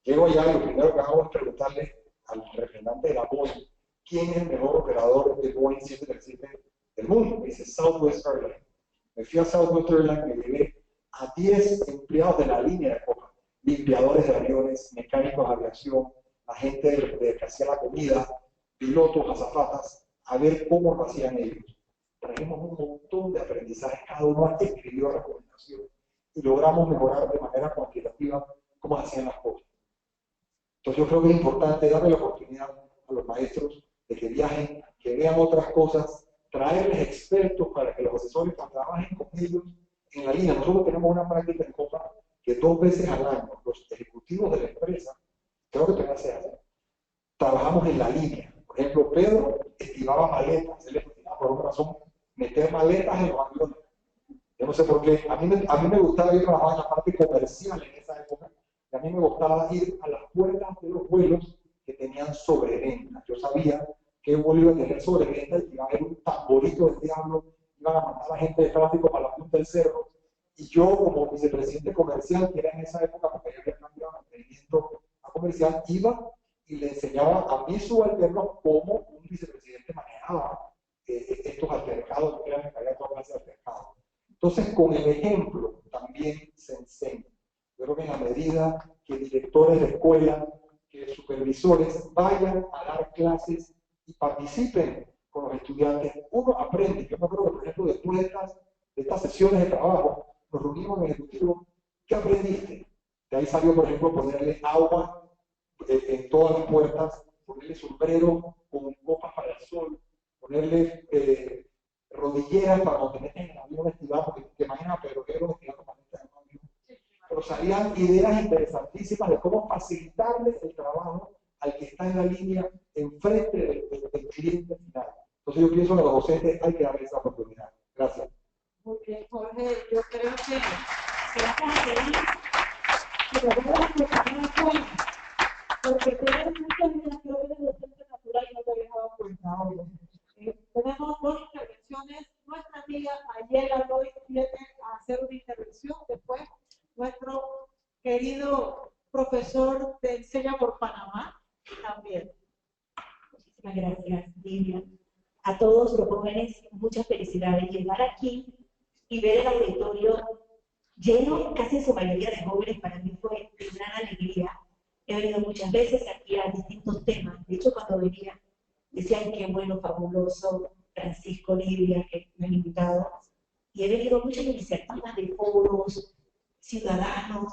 Llego allá y lo primero que hago es preguntarle al representante de la Boeing quién es el mejor operador de Boeing 737 del mundo. Me dice Southwest Airlines. Me fui a Southwest Airlines, me llevé a 10 empleados de la línea de Copa, limpiadores de aviones, mecánicos de aviación, la gente que hacía la comida, pilotos, azafatas, a ver cómo lo hacían ellos. Trajimos un montón de aprendizajes, cada uno escribió recomendaciones y logramos mejorar de manera cuantitativa cómo hacían las cosas. Entonces yo creo que es importante darle la oportunidad a los maestros de que viajen, que vean otras cosas, traerles expertos para que los asesores trabajen con ellos en la línea. Nosotros tenemos una práctica en Copa que 2 veces al año los ejecutivos de la empresa, creo que todavía se hace, trabajamos en la línea. Por ejemplo, Pedro estimaba maletas, él estimaba por una razón meter maletas en los aviones. Yo no sé por qué, a mí me gustaba, yo trabajaba en la parte comercial en esa época, y a mí me gustaba ir a las puertas de los vuelos que tenían sobreventa. Yo sabía que un vuelo iba a tener sobreventa y iba a haber un tamborito del diablo, iban a mandar a la gente de tráfico para la punta del cerro. Y yo, como vicepresidente comercial, que era en esa época, porque ya había cambiado mantenimiento a comercial, iba y le enseñaba a mis subalternos cómo un vicepresidente manejaba estos altercados, porque eran había toda clase de altercados. Entonces, con el ejemplo también se enseña. Yo creo que en la medida que directores de escuela, que supervisores vayan a dar clases y participen con los estudiantes, uno aprende. Yo me acuerdo que, por ejemplo, después de estas sesiones de trabajo, nos reunimos en el ejecutivo. ¿Qué aprendiste? De ahí salió, por ejemplo, ponerle agua en todas las puertas, ponerle sombrero con copas para el sol, ponerle rodilleras para cuando te meten en el avión estival, porque te imaginas a Pedro Viejo estivando para meter en el avión. Pero salían ideas interesantísimas de cómo facilitarle el trabajo al que está en la línea enfrente del cliente final. Entonces yo pienso que a los docentes hay que darle esa oportunidad. Gracias. Porque, Jorge, yo creo que vamos a seguir, pero vamos a preparar porque tenemos muchas generaciones de docentes naturales y no te habías dado cuenta hoy. Tenemos 2 intervenciones. Nuestra amiga Ayela hoy viene a hacer una intervención. Después, nuestro querido profesor de Enseña por Panamá también. Muchísimas gracias, Lidia. A todos los jóvenes, muchas felicidades. Llegar aquí y ver el auditorio lleno, casi en su mayoría de jóvenes, para mí fue de gran alegría. He venido muchas veces aquí a distintos temas. De hecho, cuando venía, decían qué bueno, fabuloso, Francisco, Lidia, que me han invitado. Y he venido a muchas iniciativas de foros, ciudadanos,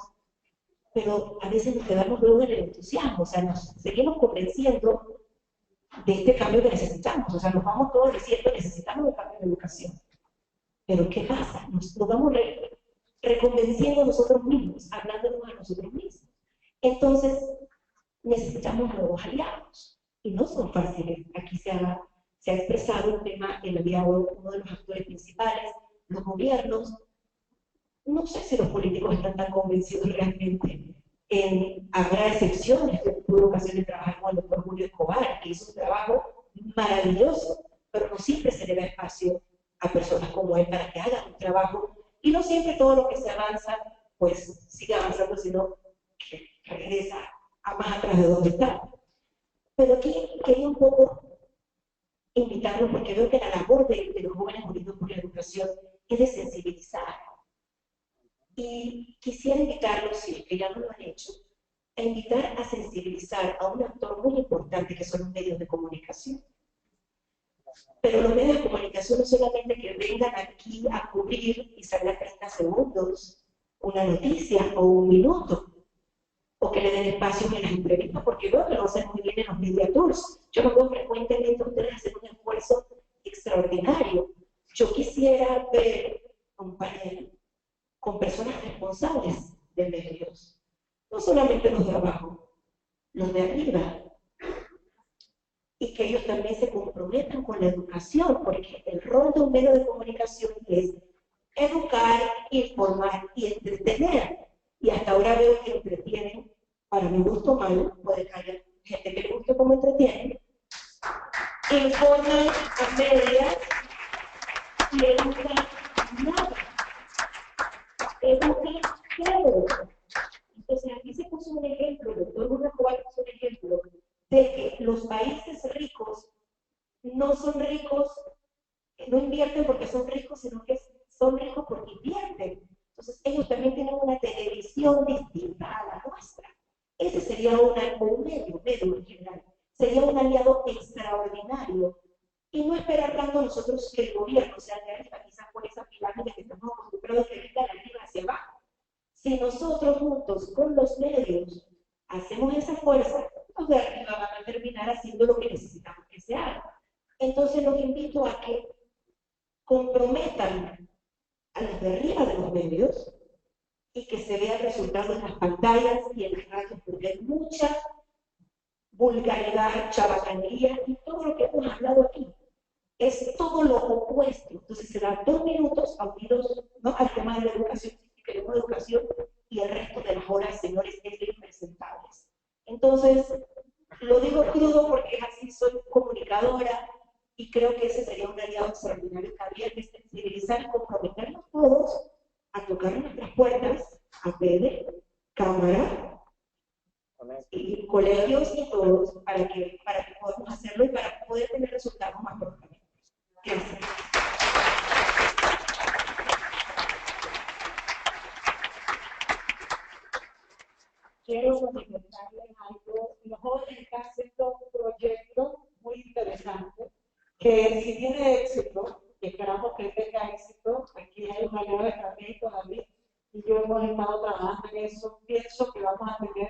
pero a veces nos quedamos luego en el entusiasmo, o sea, nos seguimos convenciendo de este cambio que necesitamos. O sea, nos vamos todos diciendo necesitamos un cambio de educación. Pero ¿qué pasa? Nos vamos reconvenciendo nosotros mismos, hablándonos a nosotros mismos. Entonces, necesitamos nuevos aliados. Y no son fáciles. Aquí se ha se ha expresado el tema en la vida de uno de los actores principales, los gobiernos. No sé si los políticos están tan convencidos realmente. Habrá excepciones. Yo tuve ocasión de trabajar con el doctor Julio Escobar, que hizo un trabajo maravilloso, pero no siempre se le da espacio a personas como él para que hagan un trabajo, y no siempre todo lo que se avanza, pues sigue avanzando, sino que regresa a más atrás de donde está. Pero aquí quería un poco invitarlos, porque veo que la labor de los jóvenes unidos por la educación es de sensibilizar. Y quisiera invitarlos, si es que ya no lo han hecho, a invitar a sensibilizar a un actor muy importante que son los medios de comunicación. Pero los medios de comunicación no solamente que vengan aquí a cubrir y salgan 30 segundos una noticia o un minuto, o que le den espacio en las entrevistas, porque veo que lo hacen muy bien en los media tours. Yo lo veo frecuentemente, ustedes hacen un esfuerzo extraordinario. Yo quisiera ver un panel con personas responsables de medios, no solamente los de abajo, los de arriba, y que ellos también se comprometan con la educación, porque el rol de un medio de comunicación es educar, informar y entretener. Y hasta ahora veo que entretienen, para mi gusto malo, puede haber gente que le guste cómo entretienen, informan a medias y educan nada. Educan todo. Entonces aquí se puso un ejemplo, el doctor Julio Escobar puso un ejemplo de que los países ricos no son ricos, no invierten porque son ricos, sino que son ricos porque invierten. Entonces ellos también tienen una televisión distinta a la nuestra. Ese sería un medio en general, sería un aliado extraordinario. Y no esperar tanto nosotros que el gobierno sea de arriba, quizás por esa pirámide que estamos acostumbrados a que venga de arriba hacia abajo. Si nosotros juntos con los medios hacemos esa fuerza, los de arriba van a terminar haciendo lo que necesitamos que se haga. Entonces los invito a que comprometan a los de arriba de los medios y que se vea el resultado en las pantallas y en las radios, porque hay mucha vulgaridad, chabacanería y todo lo que hemos hablado aquí. Es todo lo opuesto. Entonces se dan 2 minutos unidos, ¿no?, al tema de la educación, y queremos educación, y el resto de las horas, señores, es de impresentables. Entonces, lo digo crudo porque así soy comunicadora y creo que ese sería un aliado extraordinario también, de sensibilizar y comprometernos todos a tocar nuestras puertas, a PD, Cámara, y colegios y todos, para que podamos hacerlo y para poder tener resultados más prontamente. Gracias. Quiero comentarles algo. Los jóvenes están haciendo un proyecto muy interesante que, si tiene éxito, y esperamos que tenga éxito, aquí hay una nueva estrategia, David y yo hemos estado trabajando en eso. Pienso que vamos a tener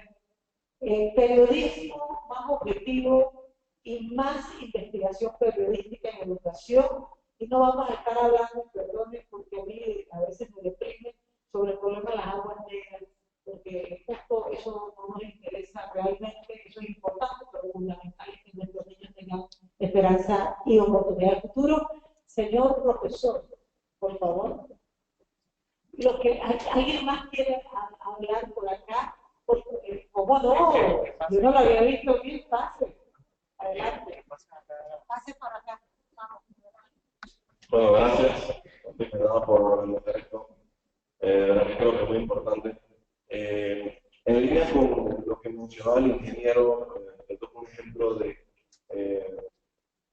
periodismo más objetivo y más investigación periodística en educación, y no vamos a estar hablando, perdone, porque a mí a veces me deprime sobre el problema de las aguas negras, porque justo eso no nos interesa realmente. Eso es importante, pero fundamental es que nuestros niños tengan esperanza y oportunidad de futuro. Señor profesor, por favor. ¿Alguien más quiere hablar por acá? Porque, ¿cómo no? Yo no lo había visto bien fácil. Adelante. Pase por acá. Vamos. Bueno, gracias. Primero por organizar esto. Creo que es muy importante. En línea con lo que mencionaba el ingeniero, esto es un ejemplo de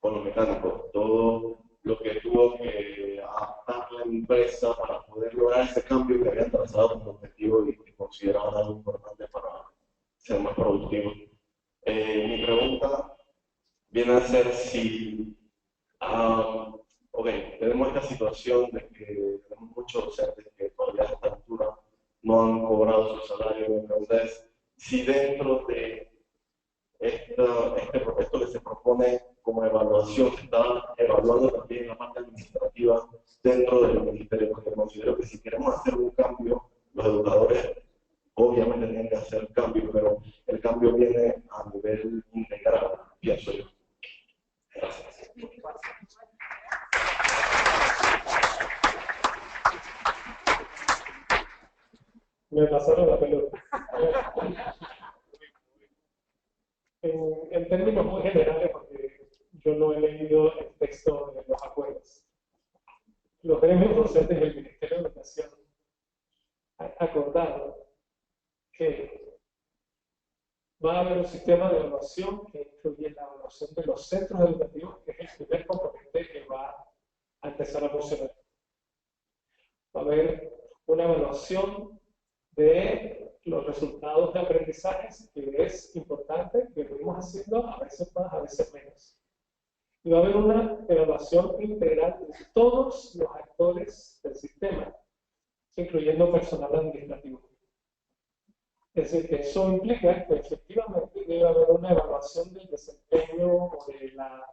con los mecánicos, todo lo que tuvo que adaptar la empresa para poder lograr ese cambio que habían trazado como objetivo y que consideraban algo importante para ser más productivos. Mi pregunta viene a ser si, ok, tenemos esta situación de que tenemos muchos docentes que todavía a esta altura no han cobrado su salario. Mi pregunta es si dentro de esto que se propone como evaluación, se está evaluando también la parte administrativa dentro del ministerio, porque considero que si queremos hacer un cambio, los educadores obviamente tienen que hacer cambio, pero el cambio viene a nivel integral, pienso yo. Gracias. Me pasaron la pelota. En términos muy generales, porque yo no he leído el texto de los acuerdos, los gremios docentes del Ministerio de Educación han acordado que va a haber un sistema de evaluación que incluye la evaluación de los centros educativos, que es el primer componente que va a empezar a funcionar. Va a haber una evaluación de los resultados de aprendizajes, que es importante, que venimos haciendo a veces más, a veces menos. Y va a haber una evaluación integral de todos los actores del sistema, incluyendo personal administrativo. Es decir, que eso implica que efectivamente debe haber una evaluación del desempeño o de la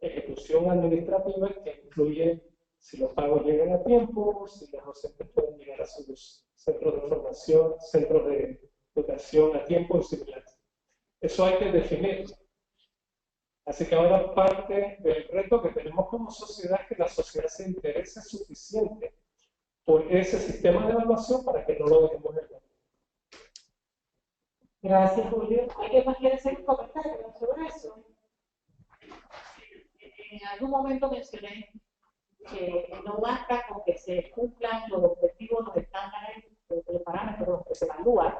ejecución administrativa que incluye si los pagos llegan a tiempo, si los docentes pueden llegar a sus centros de formación, centros de educación a tiempo y similares. Eso hay que definirlo. Así que ahora parte del reto que tenemos como sociedad es que la sociedad se interese suficiente por ese sistema de evaluación para que no lo dejemos en el camino. Gracias, Julio. ¿Alguien más quiere hacer un comentario sobre eso? En algún momento mencioné que no basta con que se cumplan los objetivos, los estándares, los parámetros que se evalúan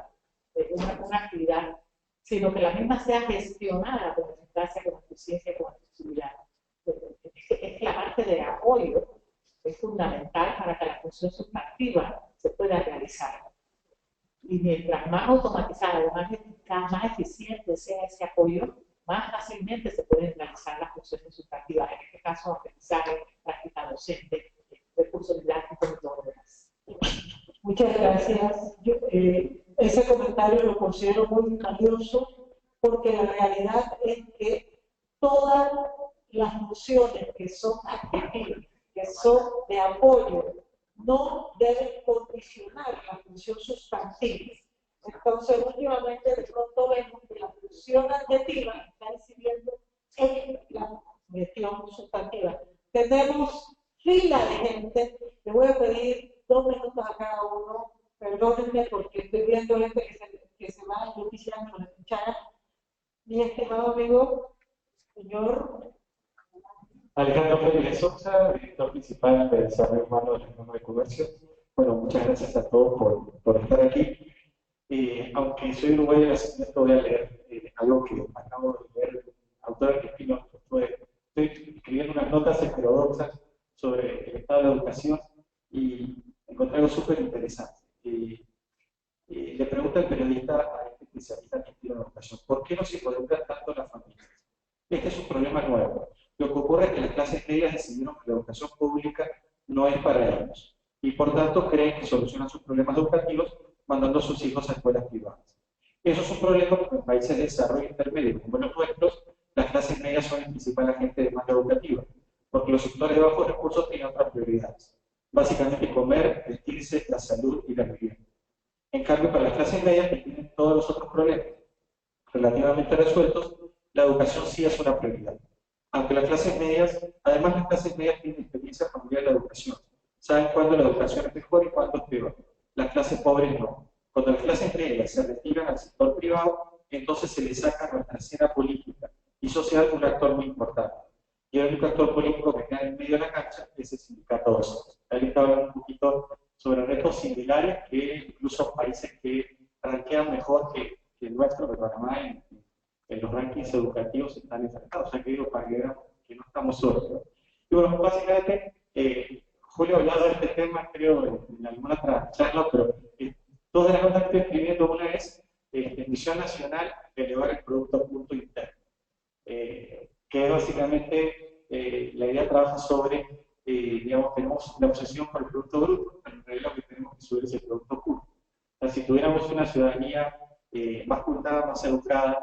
de una actividad, sino que la misma sea gestionada con eficacia, con eficiencia, con accesibilidad. Es que la parte de apoyo es fundamental para que la función sustantiva se pueda realizar. Y mientras más automatizado, más eficaz, más eficiente sea ese apoyo, más fácilmente se pueden realizar las funciones sustantivas, en este caso aprendizaje, práctica docente, recursos didácticos y todo lo demás. Muchas gracias. Yo, ese comentario lo considero muy valioso porque la realidad es que todas las funciones que son activas, que son de apoyo, no deben condicionar la función sustantiva. Entonces, últimamente de pronto vemos que la función adjetiva está incidiendo en la función sustantiva. Tenemos fila de gente, le voy a pedir 2 minutos a cada uno, perdónenme porque estoy viendo gente que se va, yo quisiera que lo escuchara. Mi estimado amigo, señor Alejandro Pérez Sosa, director principal de Desarrollo Humano del Programa de Comercio. Bueno, muchas gracias a todos por estar aquí. Aunque soy uruguayo, voy a leer algo que acabo de ver, autora que estoy escribiendo unas notas heterodoxas sobre el estado de la educación y encontré algo súper interesante. Le pregunta el periodista a este especialista que estudia en educación, ¿por qué no se involucran tanto las familias? Este es un problema nuevo. Lo que ocurre es que las clases medias decidieron que la educación pública no es para ellos y por tanto creen que solucionan sus problemas educativos mandando a sus hijos a escuelas privadas. Eso es un problema porque en países de desarrollo intermedio como los nuestros, las clases medias son el principal agente de demanda educativa, porque los sectores de bajos recursos tienen otras prioridades, básicamente comer, vestirse, la salud y la vivienda. En cambio, para las clases medias que tienen todos los otros problemas relativamente resueltos, la educación sí es una prioridad. Aunque las clases medias, además las clases medias tienen experiencia familiar en la educación, saben cuándo la educación es mejor y cuándo es peor. Las clases pobres no. Cuando las clases medias se retiran al sector privado, entonces se les saca nuestra escena política y social un actor muy importante. Y el único actor político que queda en medio de la cancha es el sindicato docente. Ahí está hablando un poquito sobre retos similares que incluso países que rankean mejor que el nuestro, que Panamá, en los rankings educativos están enfrentados. O sea que digo para que no estamos solos. Y bueno, básicamente, Julio ha hablado de este tema, creo, en alguna otra charla, pero dos de las cosas que estoy escribiendo, una es Misión Nacional de elevar el Producto Bruto Interno, que básicamente la idea trabaja sobre, digamos, tenemos la obsesión por el Producto Bruto, pero en realidad lo que tenemos que subir es el Producto Bruto. O sea, si tuviéramos una ciudadanía más cultada, más educada,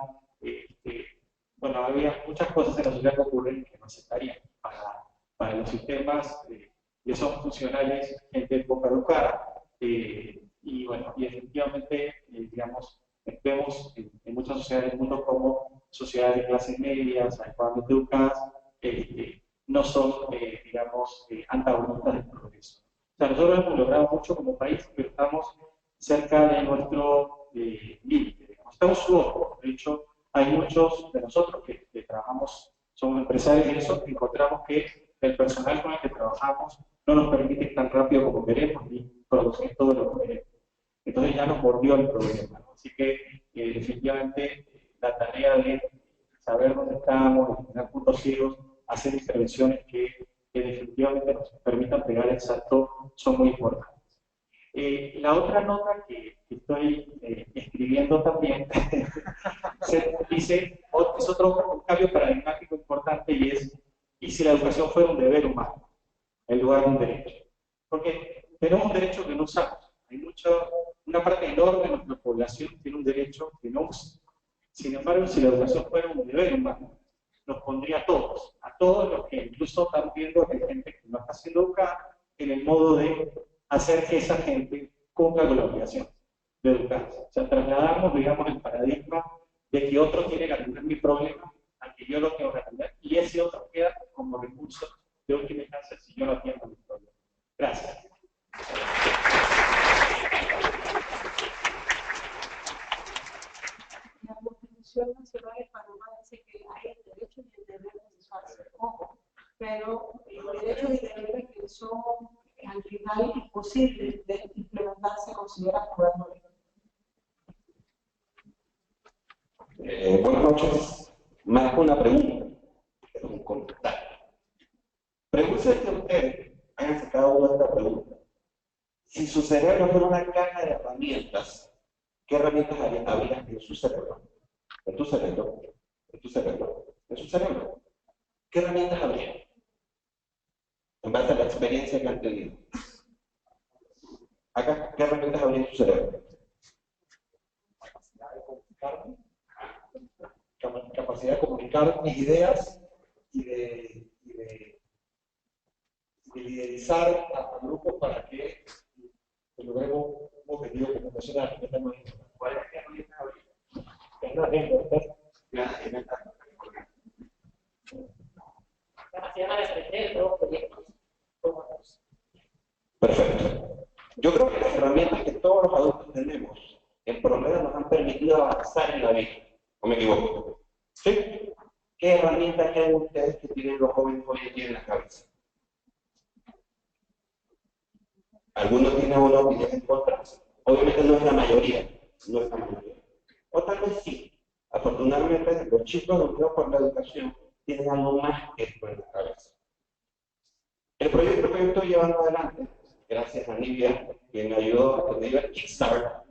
bueno, había muchas cosas en la sociedad que ocurren que no aceptarían para los sistemas que son funcionales, gente poco educada, y bueno, y efectivamente, digamos, vemos en muchas sociedades del mundo como sociedades de clases medias, adecuadamente educadas, no son, digamos, antagonistas del progreso. O sea, nosotros hemos logrado mucho como país, pero estamos cerca de nuestro límite. Estamos subotos. De hecho, hay muchos de nosotros que trabajamos, somos empresarios y eso, encontramos que el personal con el que trabajamos no nos permite ir tan rápido como queremos ni producir todo lo que queremos. Entonces ya nos mordió el problema, ¿no? Así que definitivamente la tarea de saber dónde estamos, de tener puntos ciegos, hacer intervenciones que definitivamente nos permitan pegar el salto son muy importantes. La otra nota que estoy escribiendo también dice, es otro cambio paradigmático importante y es, ¿y si la educación fuera un deber humano en lugar de un derecho? Porque tenemos un derecho que no usamos. Hay una parte enorme de nuestra población tiene un derecho que no usa. Sin embargo, si la educación fuera un deber humano, nos pondría a todos los que incluso están viendo que hay gente que no está siendo educada, en el modo de hacer que esa gente cumpla con la obligación de educarse. O sea, trasladamos, digamos, el paradigma de que otro tiene que atender mi problema a que yo lo tengo que atender, y ese otro queda como recurso de última instancia si yo no atiendo mi problema. Gracias. La Constitución Nacional de Panamá dice que hay el derecho y el deber de usarse. Ojo, pero los derechos y deberes que son al final imposibles de implementar se consideran problemas. Buenas noches. Más que una pregunta, es un comentario. Pregúntense que ustedes hayan sacado esta pregunta. Si su cerebro fuera una caja de herramientas, ¿qué herramientas habría en su cerebro? En tu cerebro, en tu cerebro, en su cerebro. ¿Qué herramientas habría? En base a la experiencia que han tenido. Acá, ¿qué herramientas habría en su cerebro? Capacidad de comunicar mis ideas y de liderizar a grupos para que logremos un objetivo comunicacional. ¿Cuál es la herramienta habría? Capacidad para aprender nuevos proyectos. Perfecto. Yo creo que las herramientas que todos los adultos tenemos, en promedio nos han permitido avanzar en la vida. ¿O me equivoco? ¿Sí? ¿Qué herramientas creen ustedes que tienen los jóvenes hoy en día en la cabeza? Algunos tienen una opinión en contra. Obviamente no es la mayoría. No es la mayoría. O tal vez sí. Afortunadamente, los chicos educados por la educación tienen algo más que esto en la cabeza. El proyecto que yo estoy llevando adelante, gracias a Nivia, que me ayudó a tener el Kickstart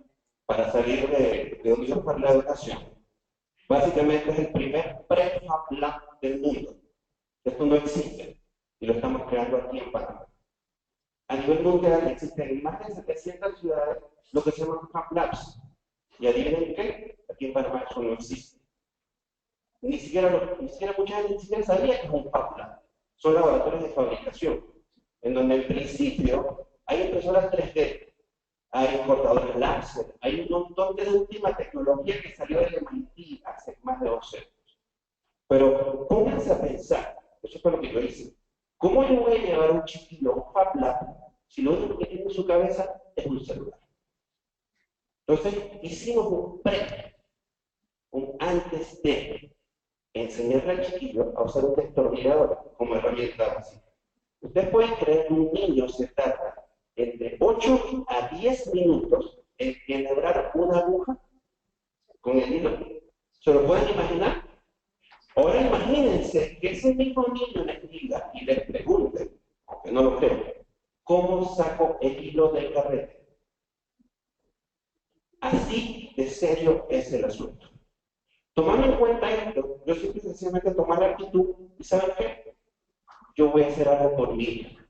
para salir de Unión para la Educación, básicamente es el primer prefab lab del mundo. Esto no existe y lo estamos creando aquí en Panamá. A nivel mundial existen en más de 700 ciudades lo que se llama Fab Labs. Y adivinen qué, aquí en Panamá eso no existe. Ni siquiera mucha gente ni siquiera sabía que es un Fab Lab. Son laboratorios de fabricación, en donde al principio hay impresoras 3D, hay cortadores láser, hay un montón de última tecnología que salió del MIT hace más de 12 años. Pero pónganse a pensar, eso fue lo que yo hice, ¿cómo yo voy a llevar a un chiquillo a un Fab Lab si lo único que tiene en su cabeza es un celular? Entonces hicimos un antes de enseñarle al chiquillo a usar un destornillador como herramienta básica. Ustedes pueden creer que un niño se tarda entre 8 a 10 minutos en enhebrar una aguja con el hilo. ¿Se lo pueden imaginar? Ahora imagínense que ese mismo niño les diga y les pregunte, aunque no lo creo, ¿cómo saco el hilo del carrete? Así de serio es el asunto. Tomando en cuenta esto, yo siempre sencillamente tomar la actitud y ¿saben qué? Yo voy a hacer algo por mi hija.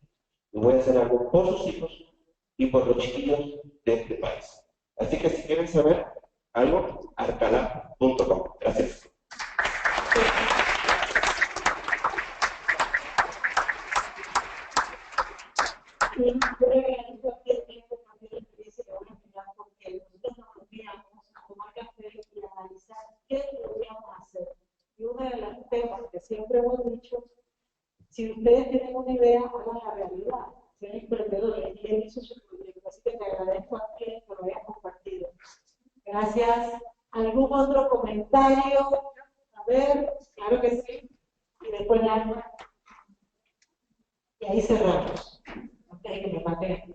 Yo voy a hacer algo por sus hijos y por los chiquillos de este país. Así que si quieren saber algo, arcalab.com. Gracias. ¿Qué podríamos hacer? Y uno de los temas que siempre hemos dicho, si ustedes tienen una idea, hagan la realidad, sean emprendedores, y él hizo su proyecto. Así que te agradezco a ti que lo hayas comentario. A ver, claro que sí. Y después la... Y ahí cerramos. Ok, que me maté.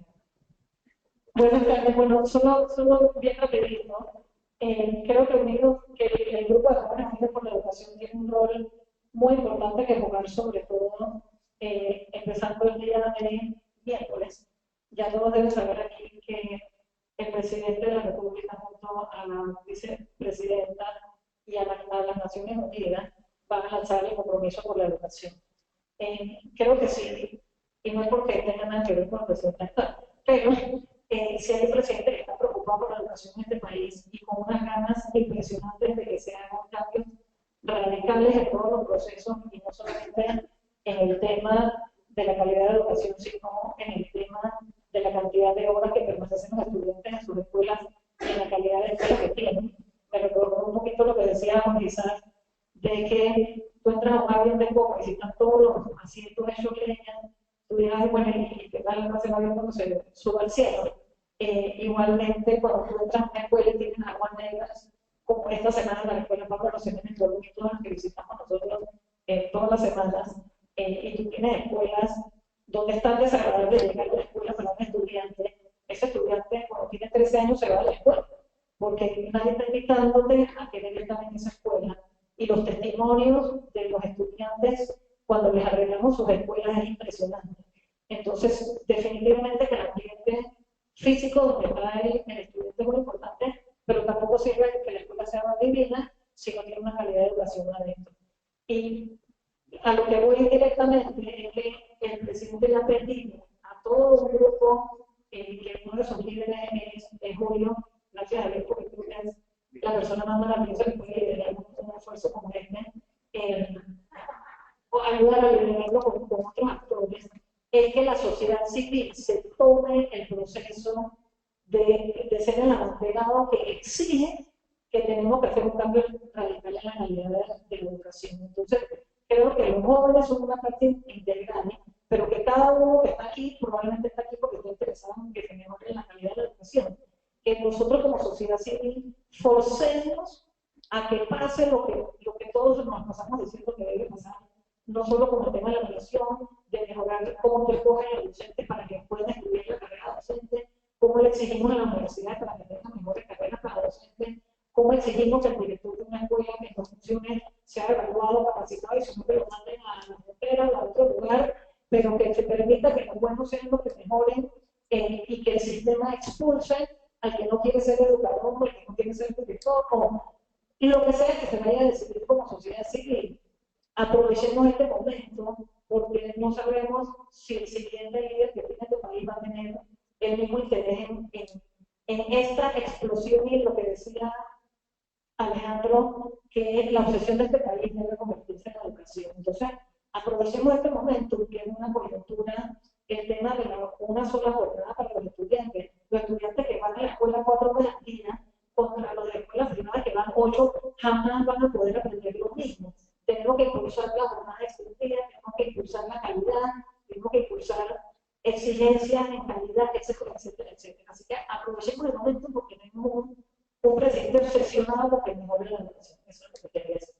Buenas tardes. Bueno, solo bien rapidito. Creo que el grupo de jóvenes unidos por la educación tiene un rol muy importante que jugar, sobre todo empezando el día de miércoles. Ya todos deben saber aquí que el presidente de la República junto a la vicepresidenta y a las Naciones Unidas van a lanzar el compromiso por la educación. Creo que sí, y no es porque tenga nada que ver con el presidente actual, pero si hay un presidente que está preocupado por la educación en este país y con unas ganas impresionantes de que se hagan cambios radicales en todos los procesos, y no solamente en el tema de la calidad de la educación, sino en el tema de la cantidad de horas que permanecen los estudiantes en sus escuelas y en la calidad de escuela que tienen. Me recordó un poquito lo que decía Juan quizás, de que tú entras a un avión de copa y si están todos los asientos hechos leña, tú dirás, bueno, ¿y qué tal va a ser el avión cuando se suba al cielo? Igualmente, cuando tú entras a una escuela y tienen aguas negras, como esta semana en la escuela Pablo Rosén en el Dolomito, que visitamos nosotros todas las semanas, y tú tienes escuelas donde es tan desagradable llegar a la escuela para un estudiante. Ese estudiante, cuando tiene 13 años, se va a la escuela, porque nadie está invitándote a querer estar en esa escuela. Y los testimonios de los estudiantes cuando les arreglamos sus escuelas es impresionante. Entonces, definitivamente que el ambiente físico donde está el estudiante es muy importante, pero tampoco sirve que la escuela sea más divina si no tiene una calidad de educación adentro. Y a lo que voy directamente es que el presidente le ha pedido a todo un grupo, que uno de sus líderes es Julio, gracias a Dios, porque tú eres la persona más maravillosa que puede liderar un esfuerzo como este, o ayudar a liderarlo con otros actores, es que la sociedad civil se tome el proceso de ser el abanderado que exige que tenemos que hacer un cambio radical en la calidad de la educación. Entonces, creo que los jóvenes son una parte integral, pero que cada uno que está aquí probablemente está aquí porque está interesado en que se mejore la calidad de la educación. Que nosotros como sociedad civil forcemos a que pase lo que todos nos pasamos diciendo que debe pasar, no solo con el tema de la educación, de mejorar cómo te escogen el docente para que pueda estudiar la carrera docente, cómo le exigimos a la universidad para que tenga mejores carreras para docentes, cómo exigimos que el director de una escuela que no funcione sea evaluado, capacitado y si no que lo manden a la frontera o a otro lugar, pero que se permita que los buenos sean los que mejoren y que el sistema expulse al que no quiere ser educador, al que no quiere ser director, y lo que sea que se vaya a decidir como sociedad civil. Aprovechemos este momento porque no sabemos si el siguiente líder que tiene este país va a tener el mismo interés en esta explosión y lo que decía Alejandro, que la obsesión de este país debe convertirse en la educación. Entonces, aprovechemos este momento que es una coyuntura, el tema de una sola jornada para los estudiantes que van a la escuela 4 horas al día contra los de la escuela privada que van 8, jamás van a poder aprender lo mismo. Tenemos que impulsar la jornada extendida, tenemos que impulsar la calidad, tenemos que impulsar exigencias en calidad, etcétera, etcétera, etcétera. Así que aprovechemos el momento porque tenemos un presidente obsesionado con que mejore la educación. Eso es lo que quería decir.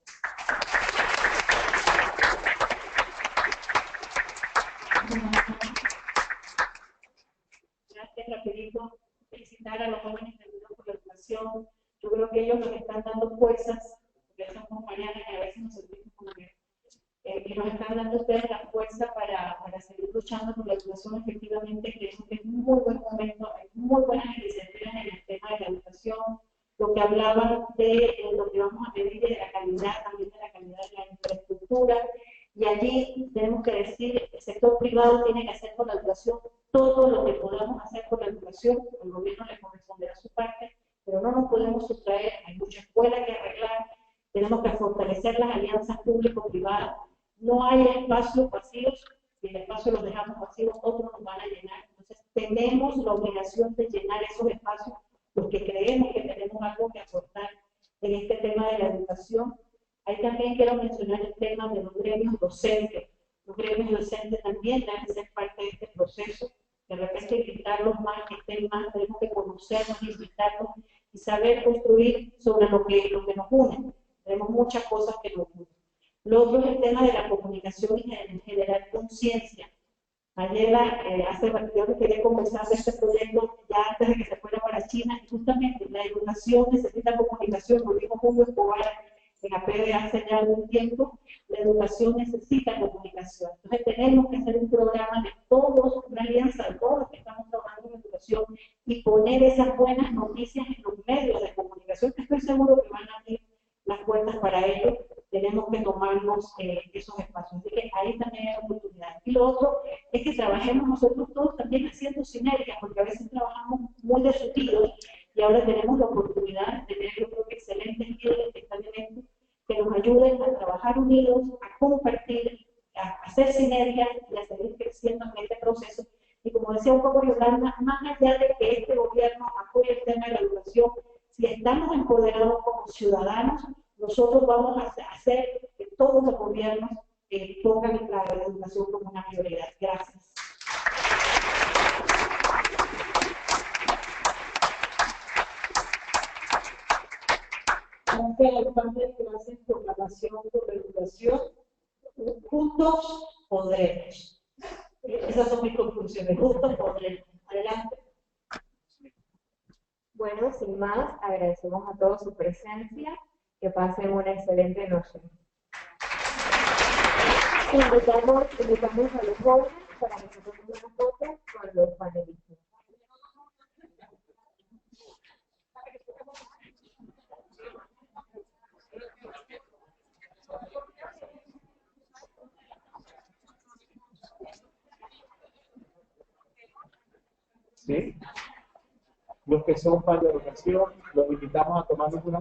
Gracias, rapidito. Felicitar a los jóvenes del Unión por la Educación. Yo creo que ellos nos están dando fuerzas, porque son compañeras que a veces nos sentimos como que nos están dando ustedes la fuerza para seguir luchando por la educación. Efectivamente, creemos que es un muy buen momento, hay muy buenas iniciativas en el tema de la educación. Lo que hablaban de lo que vamos a pedir de la calidad, también de la calidad de la infraestructura. Y allí tenemos que decir, el sector privado tiene que hacer por la educación todo lo que podamos hacer por la educación, el gobierno le corresponderá su parte, pero no nos podemos sustraer, hay mucha escuela que arreglar, tenemos que fortalecer las alianzas público-privadas, no hay espacios vacíos, si el espacio los dejamos vacíos, otros nos van a llenar, entonces tenemos la obligación de llenar esos espacios, los que creemos que tenemos algo que aportar en este tema de la educación. Ahí también quiero mencionar el tema de los gremios docentes. Los gremios docentes también deben ser parte de este proceso. De repente invitarlos más, que estén más, tenemos que conocernos, invitarlos y saber construir sobre lo que nos une. Tenemos muchas cosas que nos gustan. Lo otro es el tema de la comunicación y en generar conciencia. Ayer, hace ratito, quería conversar de este proyecto ya antes de que se fuera para China, y justamente la educación necesita comunicación, lo dijo Julio Escobar en APD hace ya algún tiempo, la educación necesita comunicación. Entonces tenemos que hacer un programa de todos, una alianza de todos los que estamos trabajando en educación y poner esas buenas noticias en los medios de comunicación, que estoy seguro que van a abrir las puertas para ello. Tenemos que tomarnos esos espacios. Así que ahí también hay oportunidades. Y lo otro es que trabajemos nosotros todos también haciendo sinergias, porque a veces trabajamos muy desunidos y ahora tenemos la oportunidad de tener, yo creo que excelentes líderes que están en esto, que nos ayuden a trabajar unidos, a compartir, a hacer sinergias y a seguir creciendo en este proceso. Y como decía un poco Yolanda, más allá de que este gobierno apoye el tema de la educación, si estamos empoderados como ciudadanos, nosotros vamos a hacer que todos los gobiernos pongan la educación como una prioridad. Gracias. Gracias por la pasión por la educación. Juntos podremos. Esas son mis conclusiones. Juntos podremos. Adelante. Bueno, sin más, agradecemos a todos su presencia. Que pasen una excelente noche. Invitamos a los jóvenes para que se tomen una foto con los panelistas. ¿Sí? Los que son para la educación, los invitamos a tomarnos una